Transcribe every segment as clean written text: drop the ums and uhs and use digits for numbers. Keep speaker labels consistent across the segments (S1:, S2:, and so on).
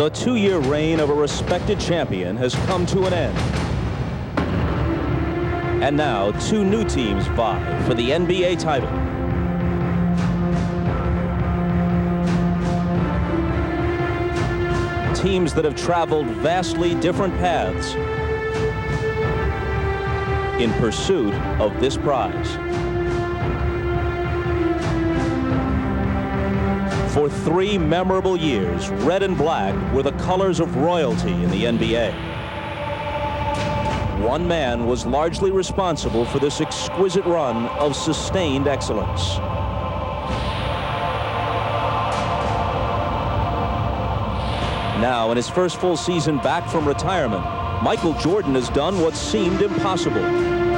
S1: The 2-year reign of a respected champion has come to an end. And now 2 new teams vie for the NBA title. Teams that have traveled vastly different paths in pursuit of this prize. For 3 memorable years, red and black were the colors of royalty in the NBA. One man was largely responsible for this exquisite run of sustained excellence. Now, in his first full season back from retirement, Michael Jordan has done what seemed impossible.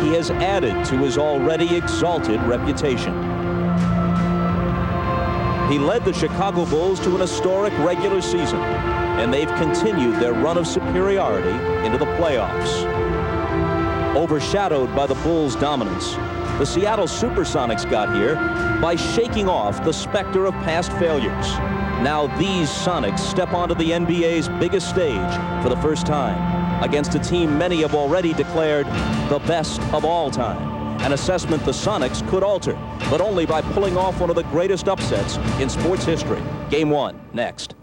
S1: He has added to his already exalted reputation. He led the Chicago Bulls to an historic regular season, and they've continued their run of superiority into the playoffs. Overshadowed by the Bulls' dominance, the Seattle Supersonics got here by shaking off the specter of past failures. Now these Sonics step onto the NBA's biggest stage for the first time against a team many have already declared the best of all time. An assessment the Sonics could alter, but only by pulling off one of the greatest upsets in sports history. Game 1, next.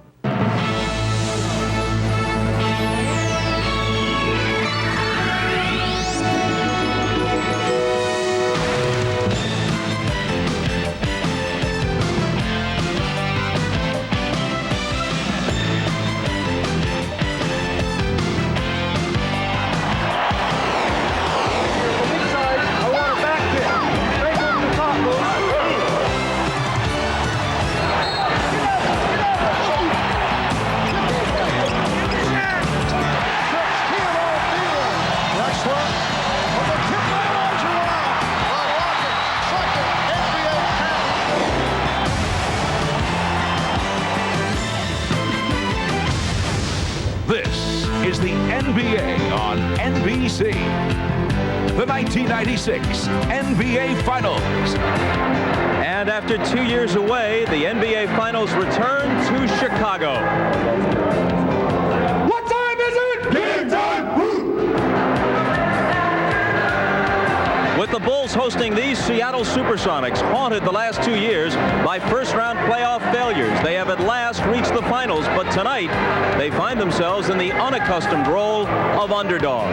S2: This is the NBA on NBC. The 1996 NBA Finals.
S1: And after 2 years away, the NBA Finals return to Chicago.
S2: What time is it? Game time!
S1: With the Bulls hosting these Seattle Supersonics, haunted the last 2 years by first-round playoff failures, they have at last reached the finals, but tonight they find themselves in the unaccustomed role of underdog.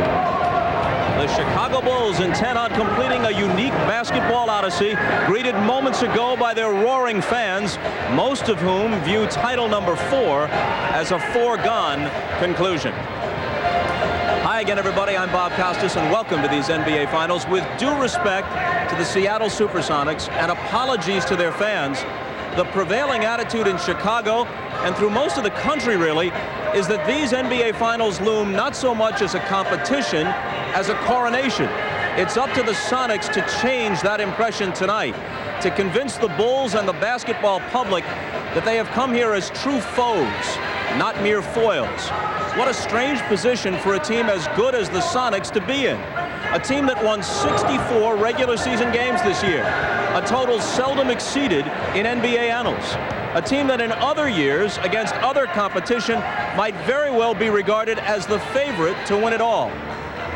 S1: The Chicago Bulls, intent on completing a unique basketball odyssey, greeted moments ago by their roaring fans, most of whom view title number 4 as a foregone conclusion. Hi again, everybody. I'm Bob Costas, and welcome to these NBA Finals. With due respect to the Seattle Supersonics and apologies to their fans, the prevailing attitude in Chicago and through most of the country, really, is that these NBA Finals loom not so much as a competition as a coronation. It's up to the Sonics to change that impression tonight, to convince the Bulls and the basketball public that they have come here as true foes, not mere foils. What a strange position for a team as good as the Sonics to be in. A team that won 64 regular season games this year, a total seldom exceeded in NBA annals. A team that in other years, against other competition, might very well be regarded as the favorite to win it all.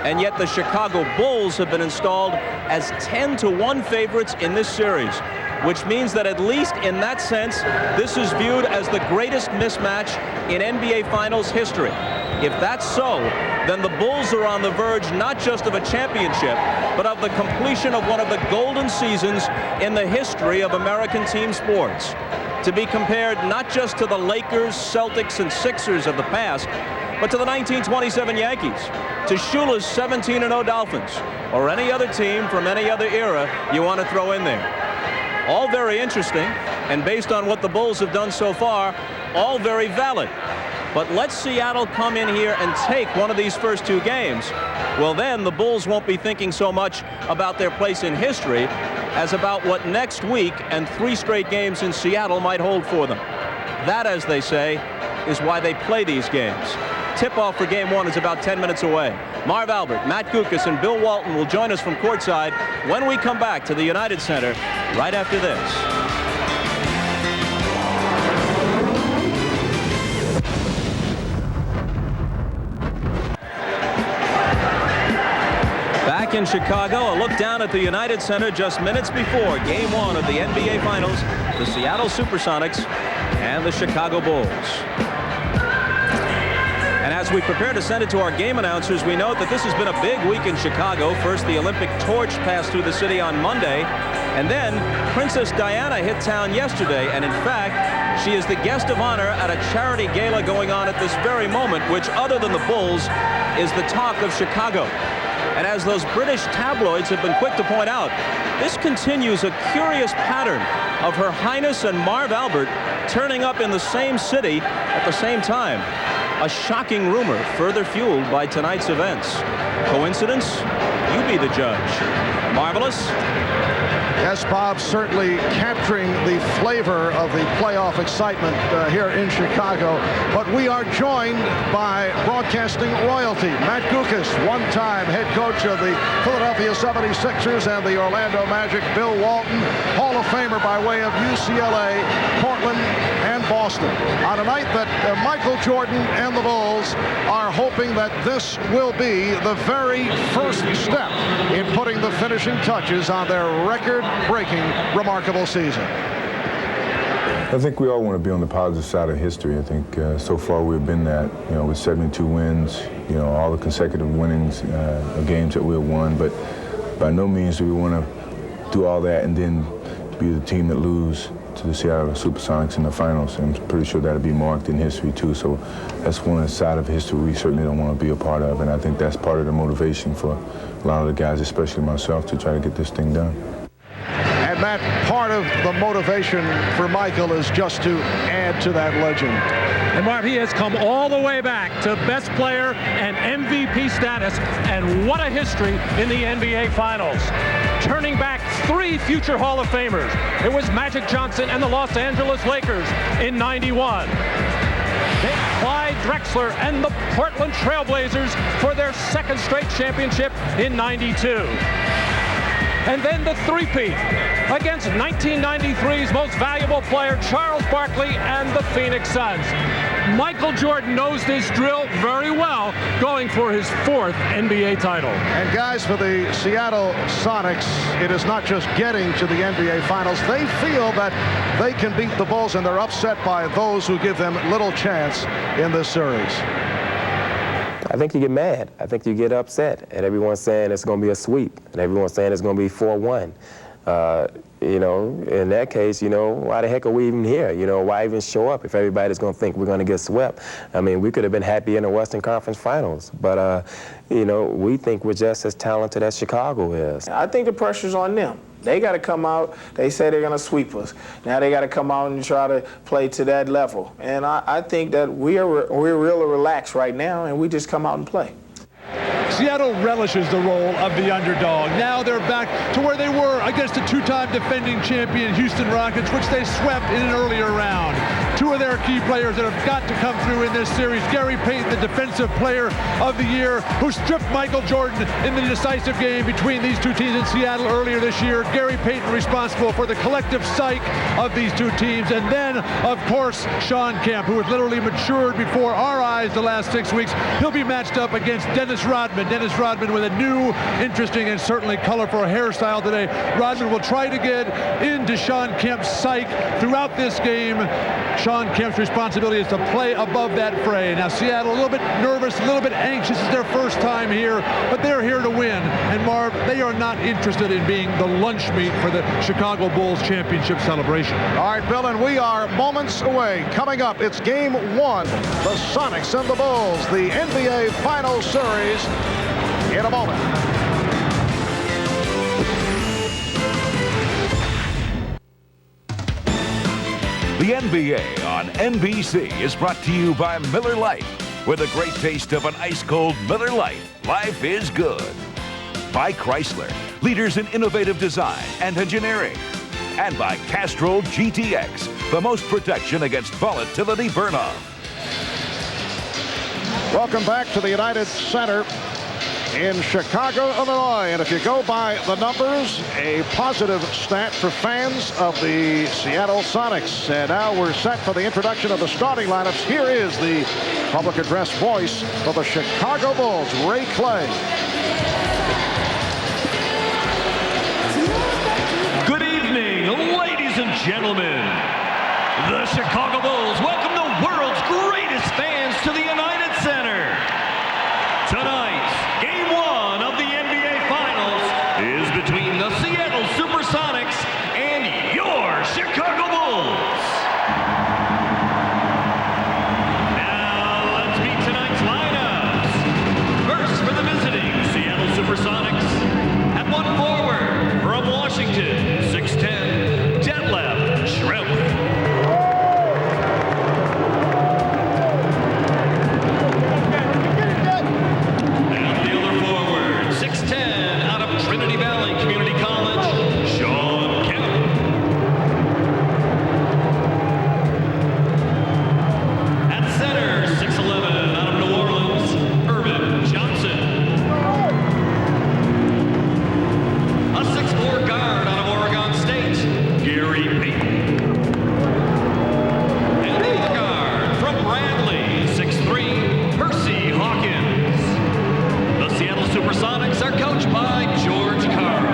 S1: And yet the Chicago Bulls have been installed as 10-1 favorites in this series, which means that at least in that sense, this is viewed as the greatest mismatch in NBA Finals history. If that's so, then the Bulls are on the verge not just of a championship, but of the completion of one of the golden seasons in the history of American team sports. To be compared not just to the Lakers, Celtics, and Sixers of the past, but to the 1927 Yankees, to Shula's 17-0 Dolphins, or any other team from any other era you want to throw in there. All very interesting, and based on what the Bulls have done so far, all very valid. But let Seattle come in here and take one of these first 2 games. Well, then the Bulls won't be thinking so much about their place in history as about what next week and 3 straight games in Seattle might hold for them. That, as they say, is why they play these games. Tip-off for Game 1 is about 10 minutes away. Marv Albert, Matt Gukas, and Bill Walton will join us from courtside when we come back to the United Center right after this. in Chicago. A look down at the United Center just minutes before Game 1 of the NBA Finals. The Seattle Supersonics and the Chicago Bulls. And as we prepare to send it to our game announcers, we note that this has been a big week in Chicago. First, the Olympic torch passed through the city on Monday. And then Princess Diana hit town yesterday. And in fact, she is the guest of honor at a charity gala going on at this very moment, which, other than the Bulls, is the talk of Chicago. And as those British tabloids have been quick to point out, this continues a curious pattern of Her Highness and Marv Albert turning up in the same city at the same time. A shocking rumor further fueled by tonight's events. Coincidence? You be the judge. Marvelous?
S3: Yes, Bob, certainly capturing the flavor of the playoff excitement here in Chicago. But we are joined by broadcasting royalty. Matt Guokas, one-time head coach of the Philadelphia 76ers and the Orlando Magic. Bill Walton, Hall of Famer by way of UCLA, Portland, and Boston. On a night that Michael Jordan and the Bulls are hoping that this will be the very first step in putting the finishing touches on their record-breaking, remarkable season.
S4: I think we all want to be on the positive side of history. I think so far we've been that, with 72 wins, all the consecutive winnings of games that we've won. But by no means do we want to do all that and then be the team that lose to the Seattle Supersonics in the finals. I'm pretty sure that'll be marked in history too. So that's one side of history we certainly don't want to be a part of. And I think that's part of the motivation for a lot of the guys, especially myself, to try to get this thing done.
S3: And Matt, part of the motivation for Michael is just to add to that legend.
S5: And Marv, he has come all the way back to best player and MVP status, and what a history in the NBA Finals. Turning back 3 future Hall of Famers. It was Magic Johnson and the Los Angeles Lakers in '91. Then Clyde Drexler and the Portland Trail Blazers for their second straight championship in '92. And then the three-peat against 1993's most valuable player, Charles Barkley, and the Phoenix Suns. Michael Jordan knows this drill very well, going for his 4th NBA title.
S3: And guys, for the Seattle Sonics, it is not just getting to the NBA Finals. They feel that they can beat the Bulls, and they're upset by those who give them little chance in this series.
S6: I think you get mad. I think you get upset. And everyone's saying it's going to be a sweep. And everyone's saying it's going to be 4-1. In that case, why the heck are we even here? Why even show up if everybody's going to think we're going to get swept? I mean, we could have been happy in the Western Conference Finals. But, we think we're just as talented as Chicago is.
S7: I think the pressure's on them. They got to come out. They say they're going to sweep us. Now they got to come out and try to play to that level. And I think that we're really relaxed right now, and we just come out and play.
S8: Seattle relishes the role of the underdog. Now they're back to where they were against the 2-time defending champion Houston Rockets, which they swept in an earlier round. 2 of their key players that have got to come through in this series. Gary Payton, the Defensive Player of the Year, who stripped Michael Jordan in the decisive game between these 2 teams in Seattle earlier this year. Gary Payton responsible for the collective psyche of these 2 teams. And then, of course, Shawn Kemp, who has literally matured before our eyes the last 6 weeks. He'll be matched up against Dennis Rodman. Dennis Rodman with a new, interesting, and certainly colorful hairstyle today. Rodman will try to get into Shawn Kemp's psyche throughout this game. Shawn Kemp's responsibility is to play above that fray. Now, Seattle a little bit nervous, a little bit anxious. It's their first time here, but they're here to win. And Marv, they are not interested in being the lunch meat for the Chicago Bulls championship celebration.
S3: All right, Bill, and we are moments away. Coming up, it's Game 1, the Sonics and the Bulls, the NBA Finals Series, in a moment.
S2: The NBA on NBC is brought to you by Miller Lite. With a great taste of an ice-cold Miller Lite, life is good. By Chrysler, leaders in innovative design and engineering. And by Castrol GTX, the most protection against volatility burn-off.
S3: Welcome back to the United Center in Chicago, Illinois. And if you go by the numbers, a positive stat for fans of the Seattle Sonics. And now we're set for the introduction of the starting lineups. Here is the public address voice for the Chicago Bulls, Ray Clay.
S9: and gentlemen, the Chicago Bulls welcome the world's greatest fans to the United Center. Tonight's Game 1 of the NBA Finals is between the Seattle Supersonics and your Chicago Bulls. Now let's meet tonight's lineups. First for the visiting Seattle Supersonics, at one forward from Washington, 6'10", Detlef Schrempf. Supersonics are coached by George Karl.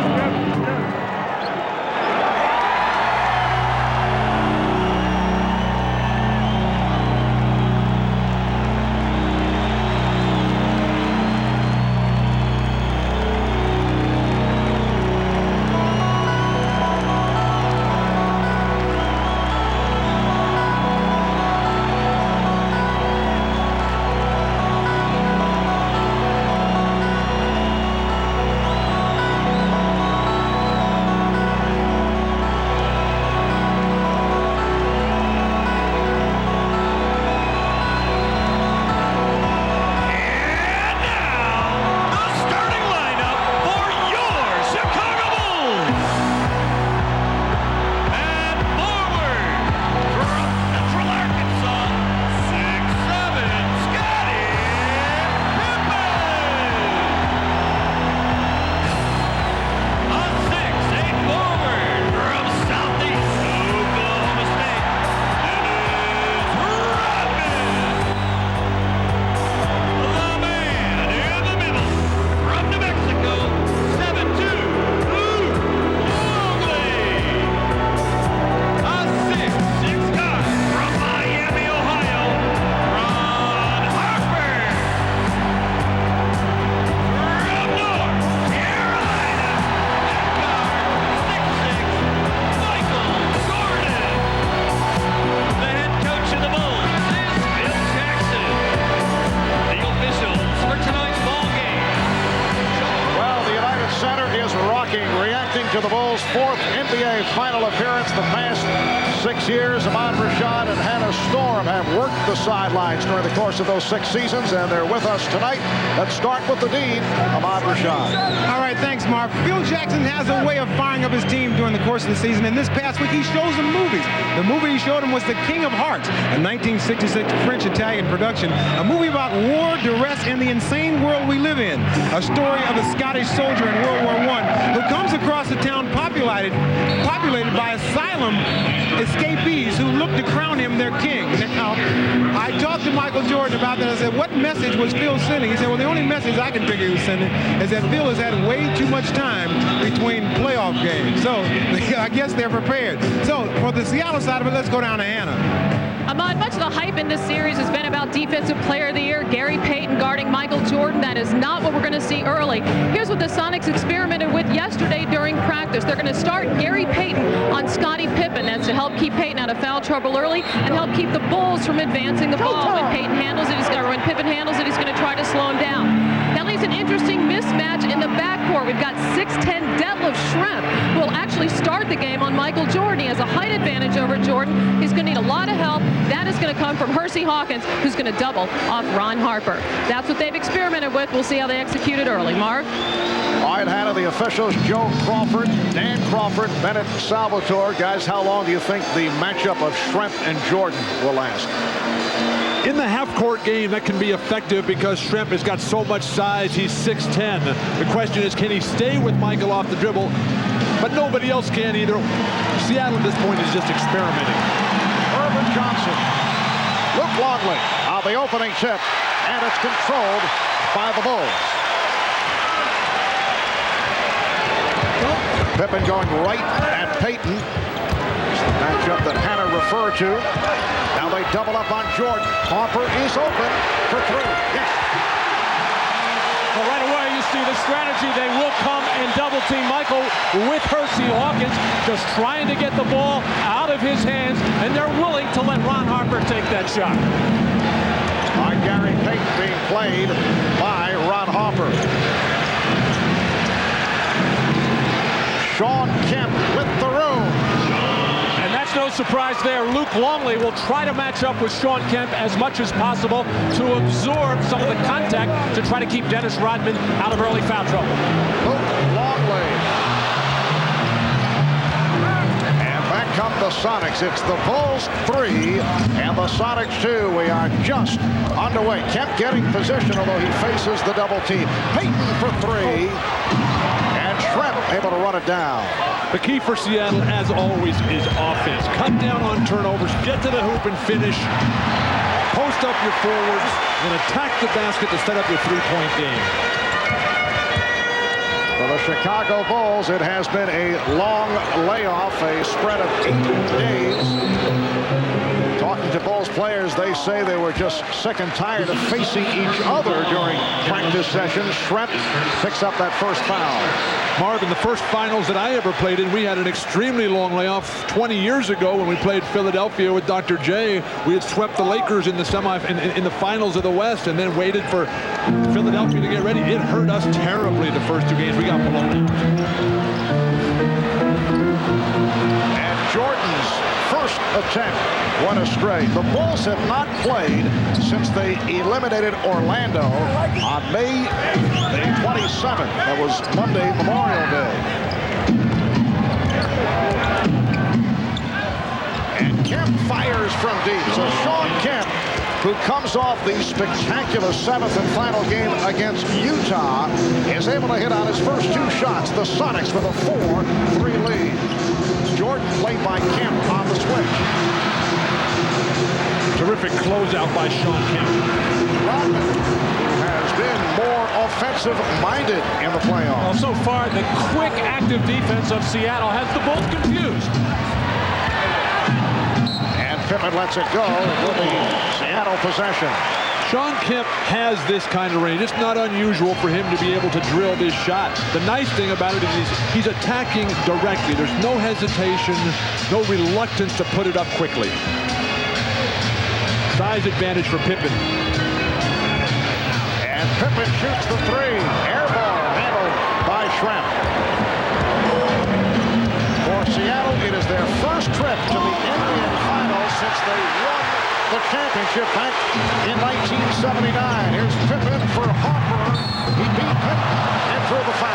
S3: To the Bulls' fourth NBA final appearance the past 6 years. Ahmad Rashad and Hannah Storm have worked the sidelines during the course of those 6 seasons, and they're with us tonight. Let's start with the dean, Ahmad Rashad.
S10: All right, thanks, Mark. Phil Jackson has a way of firing up his team during the course of the season, and this past week he shows them movies. The movie he showed them was The King of Hearts, a 1966 French-Italian production, a movie about war, duress, and the insane world we live in. A story of a Scottish soldier in World War I who comes across a town populated by asylum escapees who look to crown him their king. Now, I talked to Michael Jordan about that. I said, what message was Phil sending? He said, well, the only message I can figure he was sending is that Phil has had way too much time between playoff games. So I guess they're prepared. So for the Seattle side of it, let's go down to Hannah.
S11: Ahmad, much of the hype in this series has been about Defensive Player of the Year, Gary Payton guarding Michael Jordan. That is not what we're going to see early. Here's what the Sonics experimented with yesterday during practice. They're going to start Gary Payton on Scottie Pippen. That's to help keep Payton out of foul trouble early and help keep the Bulls from advancing the ball. When Payton handles it, when Pippen handles it, he's going to try to slow him down. That leaves an interesting mismatch in the backcourt. We've got 6'10" Detlef Schrempf, who will actually start the game on Michael Jordan. He has a height advantage over Jordan. He's going to need a lot of help. That is going to come from Hersey Hawkins, who's going to double off Ron Harper. That's what they've experimented with. We'll see how they execute it early. Mark?
S3: All right, Hannah, the officials, Joe Crawford, Dan Crawford, Bennett Salvatore. Guys, how long do you think the matchup of Schrempf and Jordan will last?
S8: In the half-court game, that can be effective because Schrempf has got so much size. He's 6'10". The question is, can he stay with Michael off the dribble? But nobody else can either. Seattle at this point is just experimenting.
S3: Irvin Johnson. Luke Longley on the opening tip, and it's controlled by the Bulls. Pippen going right at Payton. Matchup that Hannah referred to. Now they double up on Jordan. Harper is open for three. Yes.
S5: Well, right away, you see the strategy. They will come and double team Michael with Hersey. Hawkins just trying to get the ball out of his hands, and they're willing to let Ron Harper take that shot.
S3: By Gary Payton being played by Ron Harper. Sean Kemp with the room.
S5: And that's no surprise there. Luke Longley will try to match up with Sean Kemp as much as possible to absorb some of the contact to try to keep Dennis Rodman out of early foul trouble.
S3: Luke Longley. And back come the Sonics. It's the Bulls 3 and the Sonics 2. We are just underway. Kemp getting position, although he faces the double team. Payton for three. And Trent able to run it down.
S8: The key for Seattle, as always, is offense. Cut down on turnovers, get to the hoop and finish. Post up your forwards and attack the basket to set up your three-point game.
S3: For the Chicago Bulls, it has been a long layoff, a spread of 8 days. Talking to Bulls players, they say they were just sick and tired of facing each other during practice sessions. Schrempf picks up that first foul.
S8: Marvin, the first finals that I ever played in, we had an extremely long layoff 20 years ago when we played Philadelphia with Dr. J. We had swept the Lakers in the in the finals of the West and then waited for Philadelphia to get ready. It hurt us terribly the first 2 games. We got blown out.
S3: And Jordan's first attempt went astray. The Bulls have not played since they eliminated Orlando on May the 27th. That was Monday, Memorial Day. And Kemp fires from deep. So Sean Kemp, who comes off the spectacular 7th and final game against Utah, is able to hit on his first 2 shots. The Sonics with a 4-3 lead. Jordan played by Kemp on the switch.
S8: Terrific closeout by Sean Kemp.
S3: Rodman, who has been more offensive-minded in the playoffs.
S5: Well, so far, the quick, active defense of Seattle has the Bulls confused.
S3: And Pippen lets it go with the Seattle possession.
S8: Sean Kemp has this kind of range. It's not unusual for him to be able to drill this shot. The nice thing about it is he's attacking directly. There's no hesitation, no reluctance to put it up quickly. Size advantage for Pippen.
S3: And Pippen shoots the three. Air ball handled by Schrempf. For Seattle, it is their first trip to the NBA Finals since they won the championship back in 1979. Here's Pippen for Harper. He beat Pippen and threw the foul.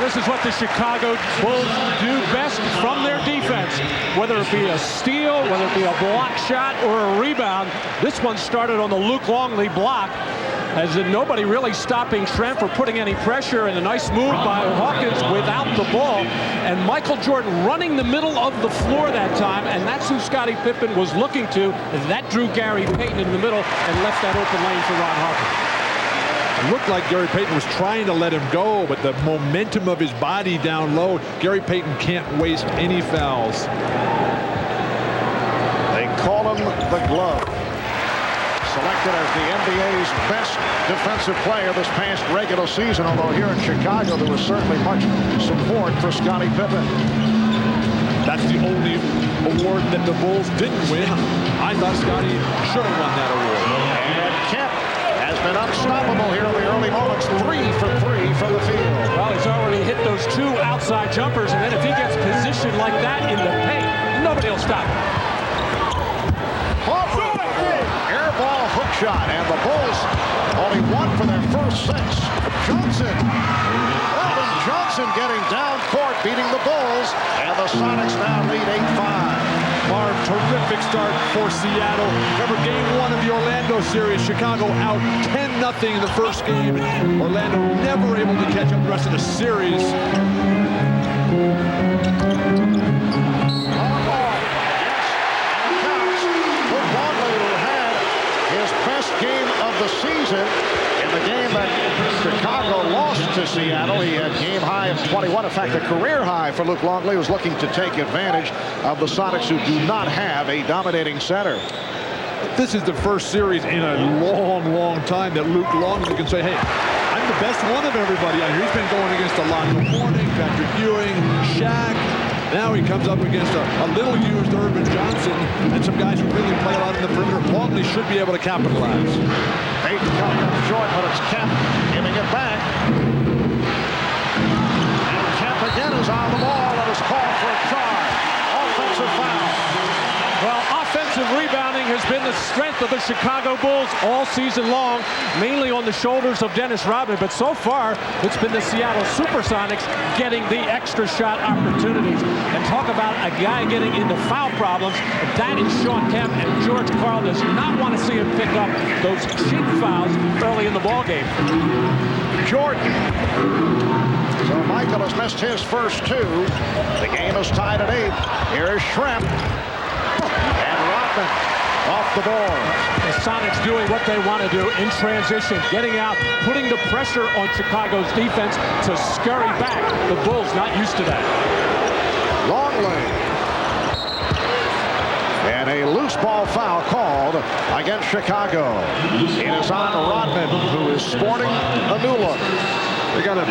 S5: This is what the Chicago Bulls do best from their defense. Whether it be a steal, whether it be a block shot or a rebound. This one started on the Luke Longley block, as in nobody really stopping Schrempf or putting any pressure, and a nice move by Hawkins without the ball. And Michael Jordan running the middle of the floor that time, and that's who Scottie Pippen was looking to. And that drew Gary Payton in the middle and left that open lane for Ron Harper.
S8: It looked like Gary Payton was trying to let him go, but the momentum of his body down low, Gary Payton can't waste any fouls.
S3: They call him the Glove. Selected as the NBA's best defensive player this past regular season, although here in Chicago there was certainly much support for Scottie Pippen.
S8: That's the only award that the Bulls didn't win. I thought Scottie should have won that award.
S3: And Kemp has been unstoppable here in the early moments. 3 for 3 from the field.
S5: Well, he's already hit those 2 outside jumpers, and then if he gets positioned like that in the paint, nobody will stop him.
S3: Harper, air ball hook shot, and the Bulls only 1 for their first 6. Johnson, Eldon Johnson getting down court, beating the Bulls, and the Sonics now lead 8-5.
S8: Marv, terrific start for Seattle. Remember game 1 of the Orlando series, Chicago out 10-0 in the first game. Orlando never able to catch up the rest of the series.
S3: His best game of the season in the game that Chicago lost to Seattle. He had game high of 21. In fact, a career high for Luke Longley, who's looking to take advantage of the Sonics, who do not have a dominating center.
S8: This is the first series in a long, long time that Luke Longley can say, hey, I'm the best one of everybody out here. He's been going against Alonzo Mourning, Patrick Ewing, Shaq. Now he comes up against a little-used Irvin Johnson and some guys who really play a lot in the perimeter. Longley should be able to capitalize.
S3: Payton coming up short, but it's Kemp giving it back. And Kemp again is on the ball and is called for a charge. Offensive foul.
S5: Well, offensive rebounding has been the strength of the Chicago Bulls all season long, mainly on the shoulders of Dennis Rodman. But so far, it's been the Seattle Supersonics getting the extra shot opportunities. And talk about a guy getting into foul problems. That is Sean Kemp, and George Karl does not want to see him pick up those cheap fouls early in the ballgame.
S3: Jordan. So Michael has missed his first two. The game is tied at 8. Here is Schrempf. And Rodman off the board.
S5: The Sonics doing what they want to do in transition, getting out, putting the pressure on Chicago's defense to scurry back. The Bulls not used to that.
S3: Longley. And a loose ball foul called against Chicago. It is on Rodman, who is sporting a new look.
S8: They got an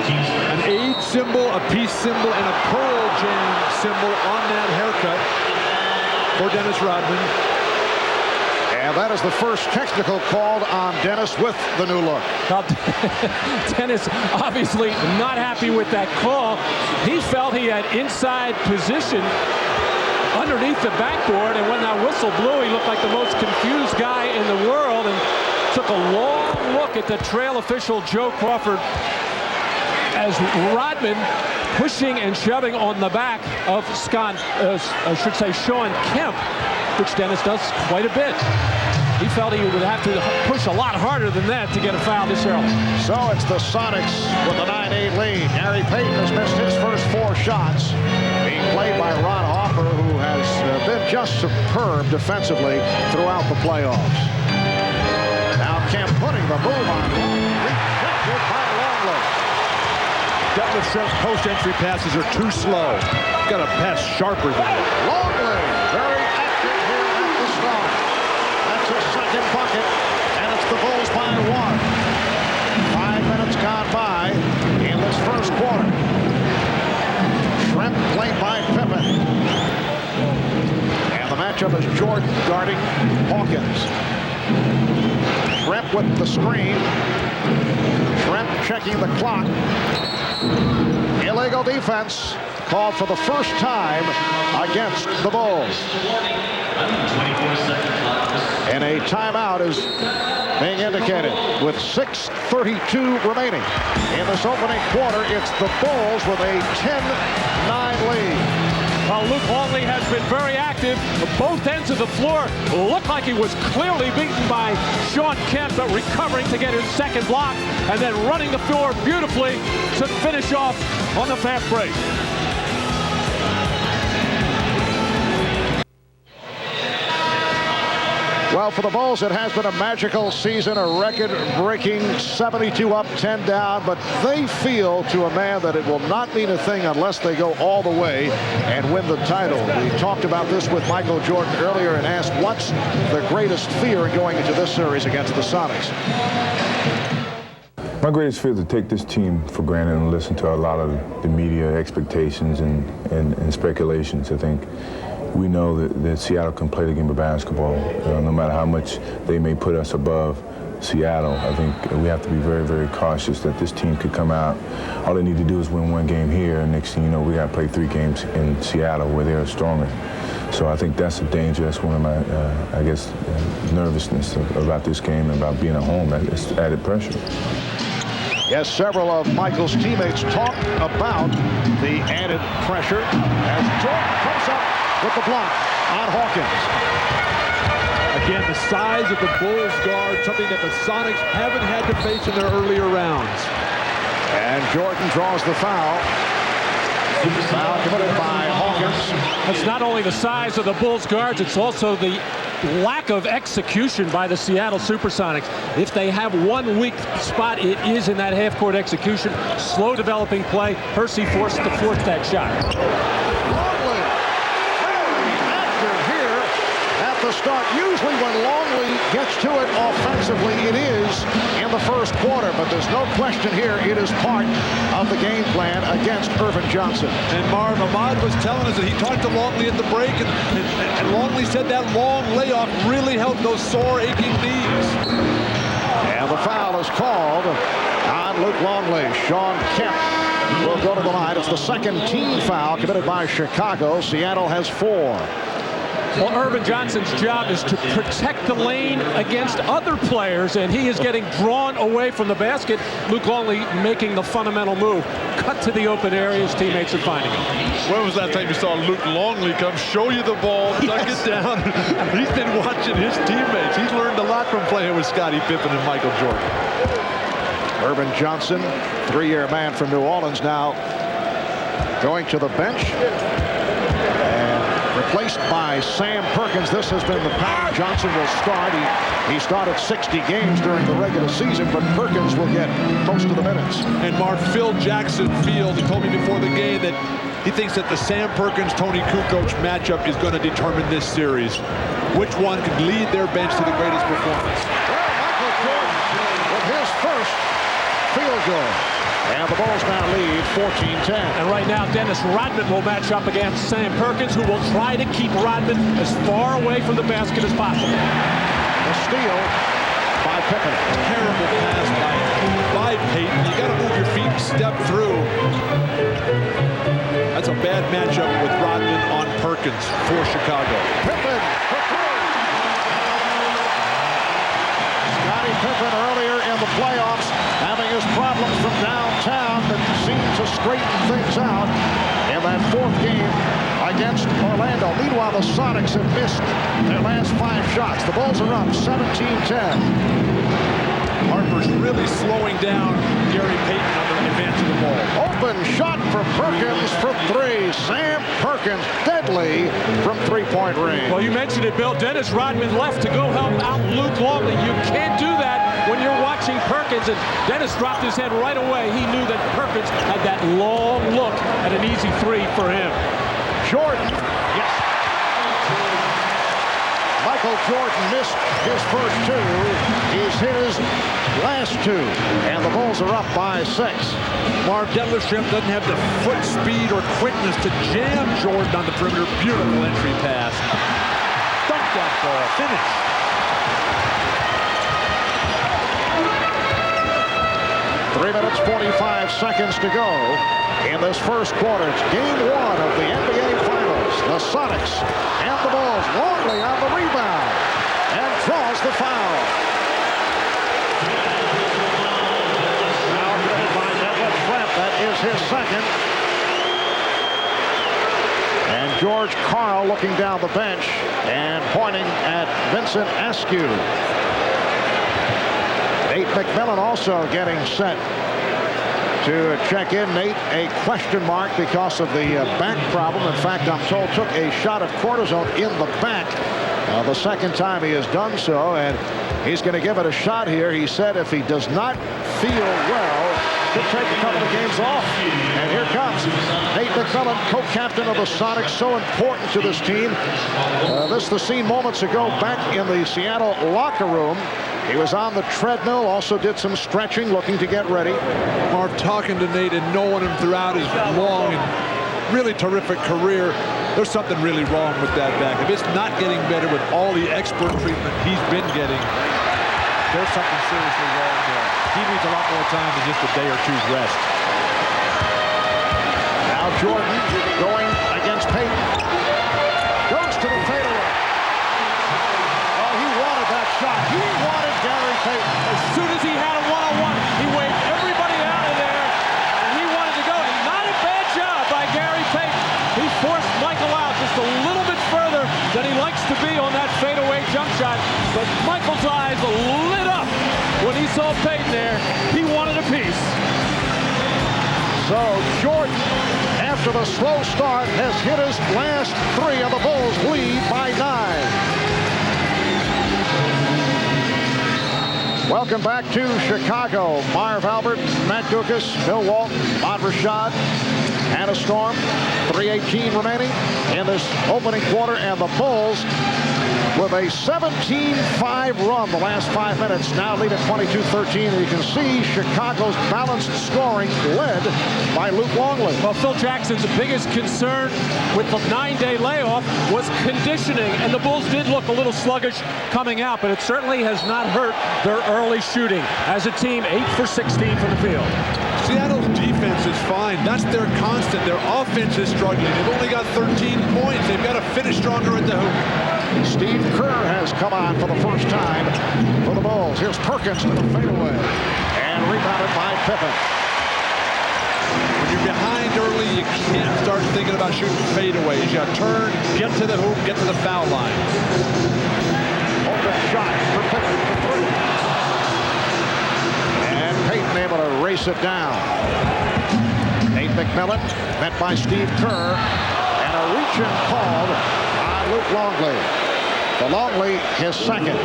S8: aid symbol, a peace symbol, and a Pearl Jam symbol on that haircut for Dennis Rodman.
S3: And that is the first technical called on Dennis with the new look.
S5: Now, Dennis obviously not happy with that call. He felt he had inside position underneath the backboard, and when that whistle blew, he looked like the most confused guy in the world and took a long look at the trail official, Joe Crawford, as Rodman pushing and shoving on the back of Sean Kemp, which Dennis does quite a bit. He felt he would have to push a lot harder than that to get a foul this early.
S3: So it's the Sonics with a 9-8 lead. Gary Payton has missed his first 4 shots. Being played by Ron Hoffer, who has been just superb defensively throughout the playoffs. Now Kemp putting the move on. Rejected by Longley.
S8: Detlef Schrempf's post-entry passes are too slow. Got to pass sharper than that.
S3: Longley, very active here at the start. That's his second bucket, and it's the Bulls by 1. 5 minutes gone by in this first quarter. Schrempf played by Pippen. And the matchup is Jordan guarding Hawkins. Schrempf with the screen. Schrempf checking the clock. Illegal defense called for the first time against the Bulls. And a timeout is being indicated with 6:32 remaining. In this opening quarter, it's the Bulls with a 10-9 lead.
S5: Well, Luke Longley has been very active. Both ends of the floor looked like he was clearly beaten by Sean Kemp, but recovering to get his second block and then running the floor beautifully to finish off on the fast break.
S3: Well, for the Bulls, it has been a magical season, a record-breaking 72 up, 10 down, but they feel to a man that it will not mean a thing unless they go all the way and win the title. We talked about this with Michael Jordan earlier and asked what's the greatest fear in going into this series against the Sonics.
S4: My greatest fear is to take this team for granted and listen to a lot of the media expectations and speculations. I think we know that Seattle can play the game of basketball. No matter how much they may put us above Seattle, I think we have to be very, very cautious that this team could come out. All they need to do is win 1 game here, and next thing you know, we got to play 3 games in Seattle where they're stronger. So I think that's a danger. That's one of my, nervousness about this game and about being at home. That's added pressure.
S3: Yes, several of Michael's teammates talked about the added pressure as Jordan comes up with the block on Hawkins.
S8: Again, the size of the Bulls guard, something that the Sonics haven't had to face in their earlier rounds.
S3: And Jordan draws the foul. Foul committed by Hawkins.
S5: It's not only the size of the Bulls guards, it's also the lack of execution by the Seattle Supersonics. If they have one weak spot, it is in that half-court execution. Slow developing play. Hersey forced to force that shot.
S3: Longley, very active here at the start. Usually when Longley gets to it offensively, it is in the first quarter, but there's no question here it is part of the game plan against Irvin Johnson.
S8: And Marv, Ahmad was telling us that he talked to Longley at the break, and Longley said that long layoff really helped those sore, aching knees.
S3: And the foul is called on Luke Longley. Sean Kemp will go to the line. It's the second team foul committed by Chicago. Seattle has 4.
S5: Well, Irvin Johnson's job is to protect the lane against other players, and he is getting drawn away from the basket. Luke Longley making the fundamental move. Cut to the open area, his teammates are finding him.
S8: When was that time you saw Luke Longley come show you the ball, tuck it down? He's been watching his teammates. He's learned a lot from playing with Scottie Pippen and Michael Jordan.
S3: Irvin Johnson, 3-year man from New Orleans, now going to the bench. Replaced by Sam Perkins. This has been the pattern. Johnson will start. He started 60 games during the regular season, but Perkins will get most of the minutes.
S8: And Mark, Phil Jackson Field, he told me before the game that he thinks that the Sam Perkins-Tony Kukoc matchup is going to determine this series. Which one can lead their bench to the greatest performance?
S3: Well, Michael Jordan with his first field goal. And the Bulls now lead 14-10.
S5: And right now, Dennis Rodman will match up against Sam Perkins, who will try to keep Rodman as far away from the basket as possible.
S3: The steal by Pippen.
S8: Terrible pass by Peyton. You got to move your feet and step through. That's a bad matchup with Rodman on Perkins for Chicago.
S3: Pippen for 3. Scottie Pippen earlier in the playoffs having his problems from downtown, but seemed to straighten things out in that 4th game against Orlando. Meanwhile, the Sonics have missed their last 5 shots. The Bulls are up 17-10.
S8: Harper's really slowing down Gary Payton on the advance of the ball.
S3: Open shot for Perkins for 3. Sam Perkins deadly from 3-point range.
S5: Well, you mentioned it, Bill. Dennis Rodman left to go help out Luke Longley. You can't do that when you're watching Perkins, and Dennis dropped his head right away. He knew that Perkins had that long look at an easy 3 for him.
S3: Jordan, yes. Michael Jordan missed his first 2. He's hit his last 2, and the Bulls are up by 6.
S8: Marv, Detlefsham doesn't have the foot speed or quickness to jam Jordan on the perimeter. Beautiful entry pass. Dunk that ball. Finish.
S3: 3 minutes, 45 seconds to go in this first quarter. It's game 1 of the NBA Finals. The Sonics and the Bulls. Longley on the rebound and draws the foul. Now committed by Detlef Schrempf. That is his second. And George Karl looking down the bench and pointing at Vincent Askew. Nate McMillan also getting set to check in. Nate, a question mark because of the back problem. In fact, I'm told took a shot of cortisone in the back the second time he has done so, and he's going to give it a shot here. He said if he does not feel well, could take a couple of games off. And here comes Nate McMillan, co-captain of the Sonics, so important to this team. This is the scene moments ago back in the Seattle locker room. He was on the treadmill, also did some stretching, looking to get ready.
S8: Marv, talking to Nate and knowing him throughout his long and really terrific career, there's something really wrong with that back. If it's not getting better with all the expert treatment he's been getting, there's something seriously wrong there. He needs a lot more time than just a day or two's rest.
S3: Now Jordan going against Payton. Goes to the fadeaway. Oh, he wanted that shot. He wanted Gary Payton.
S5: As soon as he had a one-on-one, he waved everybody out of there, and he wanted to go. And not a bad job by Gary Payton. He forced Michael out just a little bit further than he likes to be on that fadeaway jump shot. But Michael's eyes lit up when he saw Payton there. He wanted a piece.
S3: So Jordan, after the slow start, has hit his last 3, and the Bulls lead by 9. Welcome back to Chicago. Marv Albert, Matt Dukas, Bill Walton, Ahmad Rashad, Hannah Storm. 3:18 remaining in this opening quarter, and the Bulls with a 17-5 run the last 5 minutes, now lead at 22-13. And you can see Chicago's balanced scoring led by Luke Longley.
S5: Well, Phil Jackson's biggest concern with the 9-day layoff was conditioning, and the Bulls did look a little sluggish coming out, but it certainly has not hurt their early shooting. As a team, 8 for 16 from the field.
S8: Seattle's defense is fine. That's their constant. Their offense is struggling. They've only got 13 points. They've got to finish stronger at the hoop.
S3: Steve Kerr has come on for the first time for the Bulls. Here's Perkins to the fadeaway, and rebounded by Pippen.
S8: When you're behind early, you can't start thinking about shooting fadeaways. You got to turn, get to the hoop, get to the foul line.
S3: Open shot for Pippen for three. And Payton able to race it down. Nate McMillan met by Steve Kerr, and a reach-in called on Luke Longley. For Longley, his second.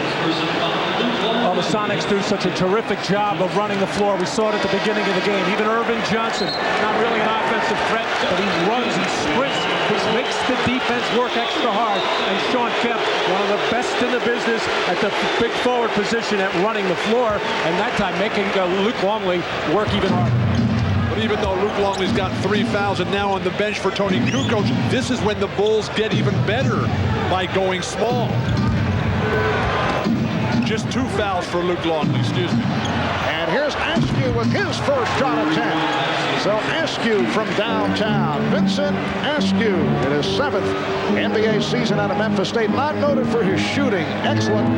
S5: Well, the Sonics do such a terrific job of running the floor. We saw it at the beginning of the game. Even Irvin Johnson, not really an offensive threat, but he runs, he sprints, he makes the defense work extra hard. And Sean Kemp, one of the best in the business at the big forward position at running the floor, and that time making Luke Longley work even harder.
S8: But even though Luke Longley's got 3 fouls and now on the bench for Tony Kukoc, this is when the Bulls get even better by going small. Just 2 fouls for Luke Longley, excuse me.
S3: And here's Askew with his first shot attempt. So Askew from downtown. Vincent Askew in his 7th NBA season out of Memphis State. Not noted for his shooting. Excellent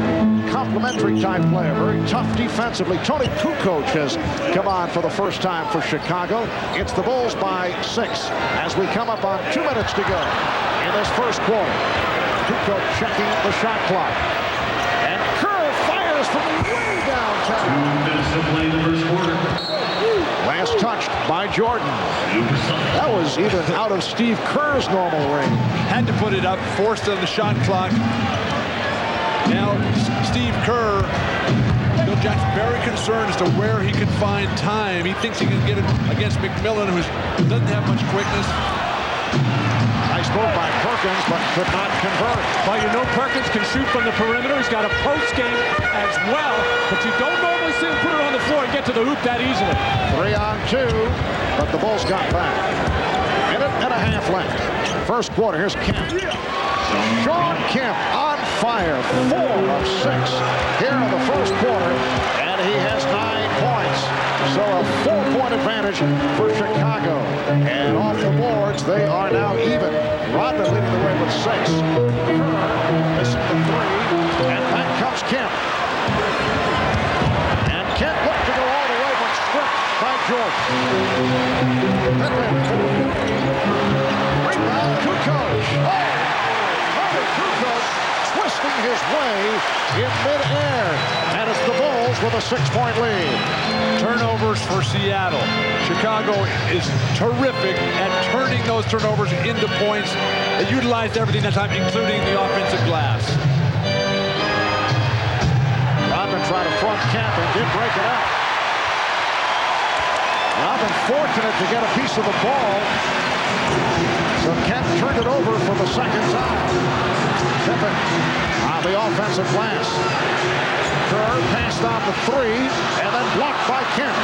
S3: complementary type player. Very tough defensively. Tony Kukoc has come on for the first time for Chicago. It's the Bulls by 6 as we come up on 2 minutes to go in this first quarter. Kukoc checking the shot clock. And Kerr fires from way downtown.
S9: 2 minutes to play in the first quarter.
S3: Last touched by Jordan. That was even out of Steve Kerr's normal range.
S8: Had to put it up, forced on the shot clock. Now Steve Kerr, Bill Jackson, very concerned as to where he can find time. He thinks he can get it against McMillan, who doesn't have much quickness.
S3: Nice move by Perkins, but could not convert.
S5: Well, you know Perkins can shoot from the perimeter. He's got a post game as well, but you don't normally see him put it on the floor and get to the hoop that easily.
S3: 3 on 2, but the Bulls got back. Minute and a half left. First quarter, here's Kemp. Sean Kemp on fire, 4 of 6 here in the first quarter, and he has 9 points. So a 4-point advantage for Chicago. And off the boards, they are now even. Rodman leading the way with 6. Missing the 3, and back comes Kemp. And Kemp looked to go all the way, but stripped by Jordan. Rebound, Kukoc. Kukoc twisting his way in midair. And it's the Bulls with a 6-point lead.
S8: Turnovers for Seattle. Chicago is terrific at turning those turnovers into points. They utilized everything that time, including the offensive glass.
S3: Rodman tried to front Kemp and did break it up. Rodman fortunate to get a piece of the ball. So Kemp turned it over for the second time. Pippen on the offensive glass. Kerr passed on the 3 and then blocked by Kemp.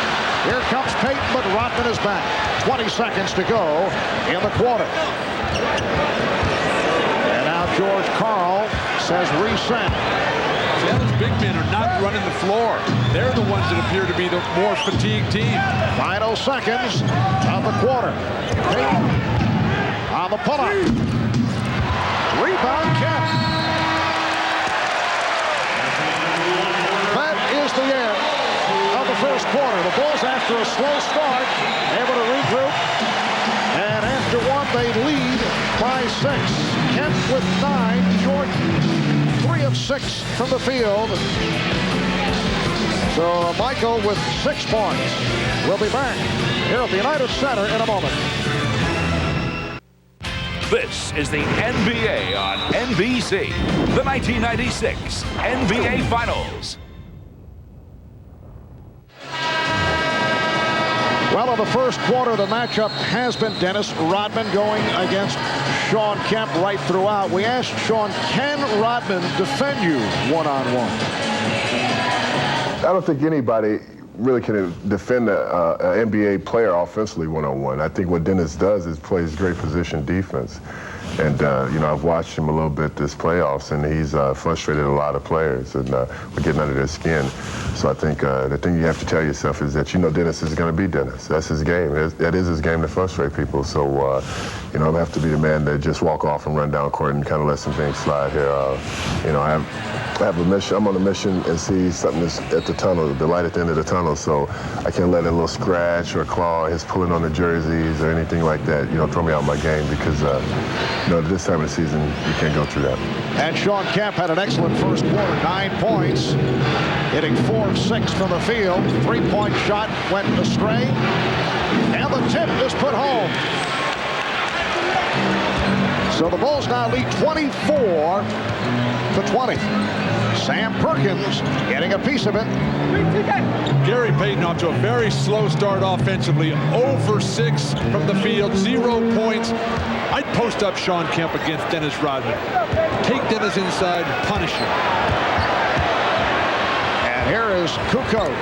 S3: Here comes Payton, but Rodman is back. 20 seconds to go in the quarter. And now George Karl says reset.
S8: Seattle's big men are not running the floor. They're the ones that appear to be the more fatigued team.
S3: Final seconds of the quarter. Payton on the pull-up. Rebound, Kemp. That is the end of the first quarter. The Bulls, after a slow start, able to regroup. And after one, they lead by 6. Kemp with 9. Jordan, 3 of 6 from the field. So Michael with 6 points. We'll be back here at the United Center in a moment.
S2: This is the NBA on NBC, the 1996 NBA Finals.
S3: Well, in the first quarter, the matchup has been Dennis Rodman going against Shawn Kemp right throughout. We asked Shawn, can Rodman defend you one-on-one?
S12: I don't think anybody really can defend an NBA player offensively one-on-one. I think what Dennis does is plays great position defense. And, you know, I've watched him a little bit this playoffs, and he's frustrated a lot of players, and we're getting under their skin. So I think the thing you have to tell yourself is that you know Dennis is going to be Dennis. That's his game. That is his game to frustrate people. So, you know, I have to be the man that just walk off and run down court and kind of let some things slide here. You know, I have a mission. I'm on a mission and see something that's at the tunnel, the light at the end of the tunnel. So I can't let a little scratch or claw, his pulling on the jerseys or anything like that, you know, throw me out of my game because, you know, this time of the season, you can't go through that.
S3: And Shawn Kemp had an excellent first quarter, 9 points, hitting 4 of 6 from the field. 3-point shot went astray, and the tip is put home. So the Bulls now lead 24-20. Sam Perkins getting a piece of it.
S8: Gary Payton off to a very slow start offensively. 0 for 6 from the field, 0 points. I'd post up Shawn Kemp against Dennis Rodman. Take Dennis inside, punish him.
S3: And here is Kukoc.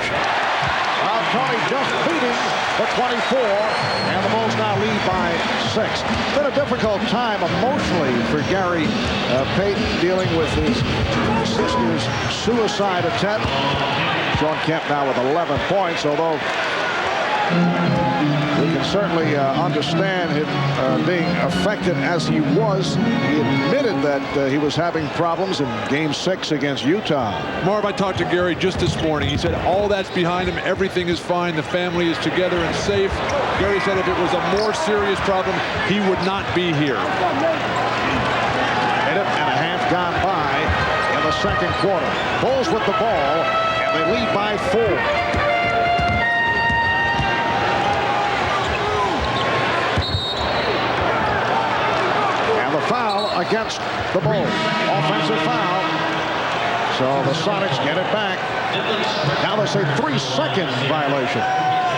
S3: Tony just beating the 24, and the Bulls now lead by 6. It's been a difficult time emotionally for Gary Payton dealing with his sister's suicide attempt. Shawn Kemp now with 11 points, although we can certainly understand him being affected as he was. He admitted that he was having problems in Game 6 against Utah.
S8: Marv, I talked to Gary just this morning. He said all that's behind him. Everything is fine. The family is together and safe. Gary said if it was a more serious problem, he would not be here.
S3: Minute and a half gone by in the second quarter. Bulls with the ball, and they lead by 4. Foul against the Bulls. Offensive foul. So the Sonics get it back. Now they say 3-second violation.